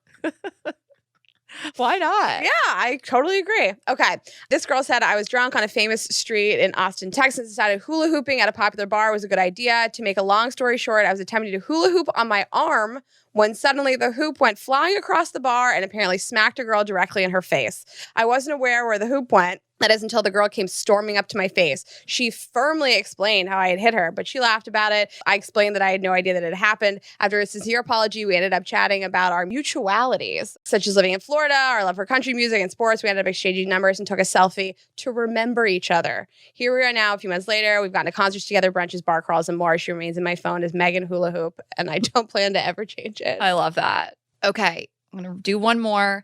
Why not? Yeah, I totally agree. Okay. This girl said, I was drunk on a famous street in Austin, Texas, decided hula hooping at a popular bar was a good idea. To make a long story short, I was attempting to hula hoop on my arm when suddenly the hoop went flying across the bar and apparently smacked a girl directly in her face. I wasn't aware where the hoop went. That is until the girl came storming up to my face. She firmly explained how I had hit her, but she laughed about it. I explained that I had no idea that it had happened. After a sincere apology, we ended up chatting about our mutualities, such as living in Florida, our love for country music and sports. We ended up exchanging numbers and took a selfie to remember each other. Here we are now, a few months later. We've gotten to concerts together, brunches, bar crawls, and more. She remains in my phone as Megan Hula Hoop, and I don't plan to ever change it. I love that. Okay, I'm going to do one more.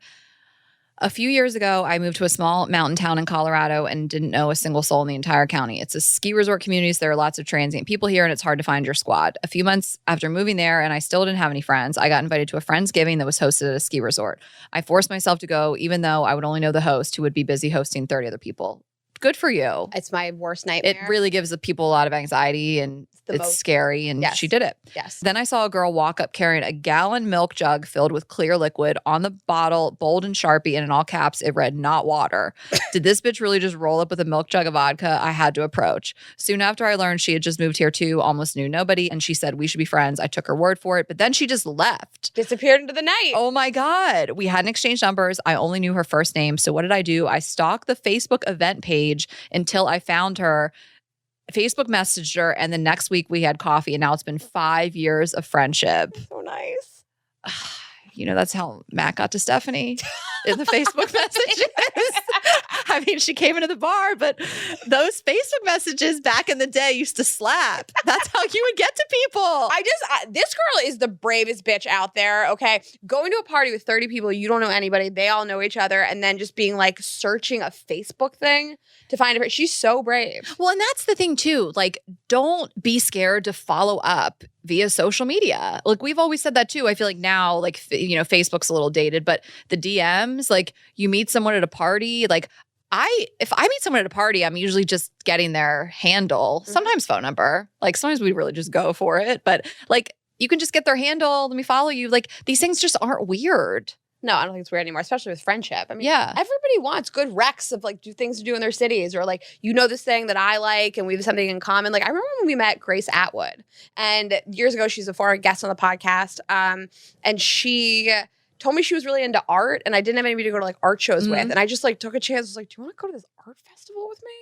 A few years ago, I moved to a small mountain town in Colorado and didn't know a single soul in the entire county. It's a ski resort community, so there are lots of transient people here, and it's hard to find your squad. A few months after moving there, and I still didn't have any friends, I got invited to a Friendsgiving that was hosted at a ski resort. I forced myself to go, even though I would only know the host, who would be busy hosting 30 other people. Good for you. It's my worst nightmare. It really gives the people a lot of anxiety, and it's scary, and she did it. Yes. Then I saw a girl walk up carrying a gallon milk jug filled with clear liquid. On the bottle, bold and Sharpie, and in all caps, it read, not water. Did this bitch really just roll up with a milk jug of vodka? I had to approach. Soon after I learned she had just moved here too, almost knew nobody, and she said we should be friends. I took her word for it, but then she just left. Disappeared into the night. Oh my God. We hadn't exchanged numbers. I only knew her first name. So what did I do? I stalked the Facebook event page until I found her, Facebook messaged her, and the next week we had coffee, and now it's been 5 years of friendship. So nice. You know, that's how Matt got to Stephanie in the Facebook messages. I mean, she came into the bar, but those Facebook messages back in the day used to slap. That's how you would get to people. This girl is the bravest bitch out there, okay? Going to a party with 30 people, you don't know anybody, they all know each other, and then just being like searching a Facebook thing to find her. She's so brave. Well, and that's the thing too. Like, don't be scared to follow up via social media. Like, we've always said that too. I feel like now, like, Facebook's a little dated, but the DMs, like, you meet someone at a party, like, if I meet someone at a party, I'm usually just getting their handle, sometimes phone number. Like, sometimes we really just go for it. But like, you can just get their handle. Let me follow you. Like, these things just aren't weird. No, I don't think it's weird anymore, especially with friendship. I mean, yeah, everybody wants good recs of like things to do in their cities, or like, this thing that I like and we have something in common. Like, I remember when we met Grace Atwood, and years ago, she's a former guest on the podcast, and she told me she was really into art, and I didn't have anybody to go to like art shows with, and I just like took a chance. I was like, do you want to go to this art festival with me?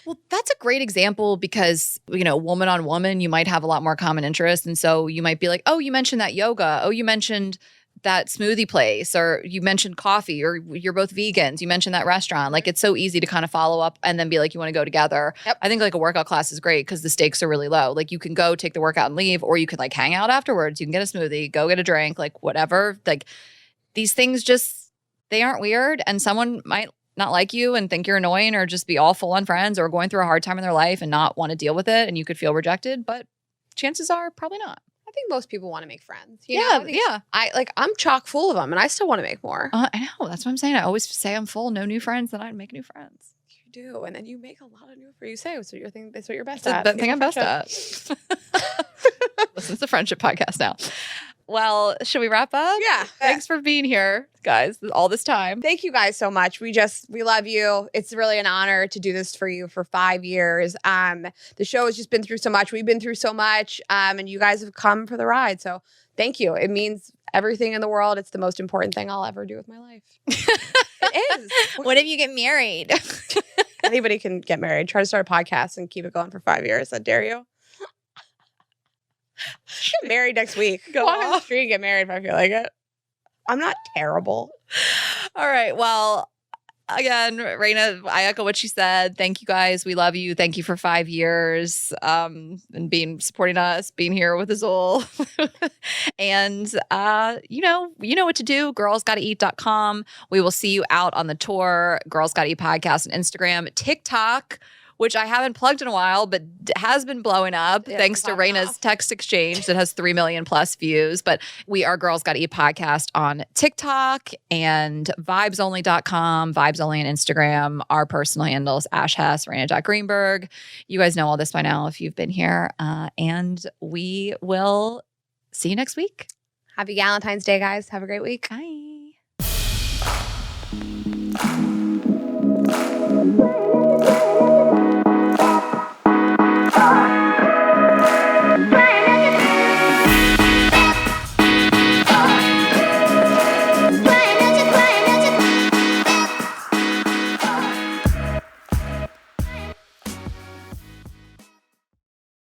Well, that's a great example because, woman on woman, you might have a lot more common interests. And so you might be like, oh, you mentioned that yoga. Oh, you mentioned that smoothie place, or you mentioned coffee, or you're both vegans. You mentioned that restaurant. Like, it's so easy to kind of follow up and then be like, you want to go together. Yep. I think like a workout class is great because the stakes are really low. Like, you can go take the workout and leave, or you can like hang out afterwards. You can get a smoothie, go get a drink, like whatever. Like, these things they aren't weird. And someone might not like you and think you're annoying, or just be all full on friends, or going through a hard time in their life and not want to deal with it. And you could feel rejected, but chances are probably not. I think most people want to make friends. Yeah. I'm chock full of them, and I still want to make more. I know. That's what I'm saying. I always say I'm full, no new friends, then I'd make new friends. You do, and then you make a lot of new for you. Say that's what you're best That's at. the thing I'm best at. Listen, it's a friendship podcast now. Well, should we wrap up? Yeah. Thanks for being here, guys, all this time. Thank you guys so much. We love you. It's really an honor to do this for you for 5 years. The show has just been through so much. We've been through so much, and you guys have come for the ride. So thank you. It means everything in the world. It's the most important thing I'll ever do with my life. It is. What if you get married? Anybody can get married. Try to start a podcast and keep it going for 5 years. I dare you. Get married next week. Go Walk on the off. street and get married if I feel like it. I'm not terrible. All right. Well, again, Rayna, I echo what she said. Thank you guys. We love you. Thank you for 5 years and supporting us, being here with us all. And you know what to do. girlsgottaeat.com. We will see you out on the tour. Girls Gotta Eat podcast on Instagram, TikTok, which I haven't plugged in a while, but has been blowing up thanks to Rayna's text exchange that has 3 million plus views. But we are Girls Gotta Eat podcast on TikTok and vibesonly.com, vibesonly on Instagram. Our personal handles, Ash Hess, Rayna.Greenberg. You guys know all this by now if you've been here. And we will see you next week. Happy Valentine's Day, guys. Have a great week. Bye.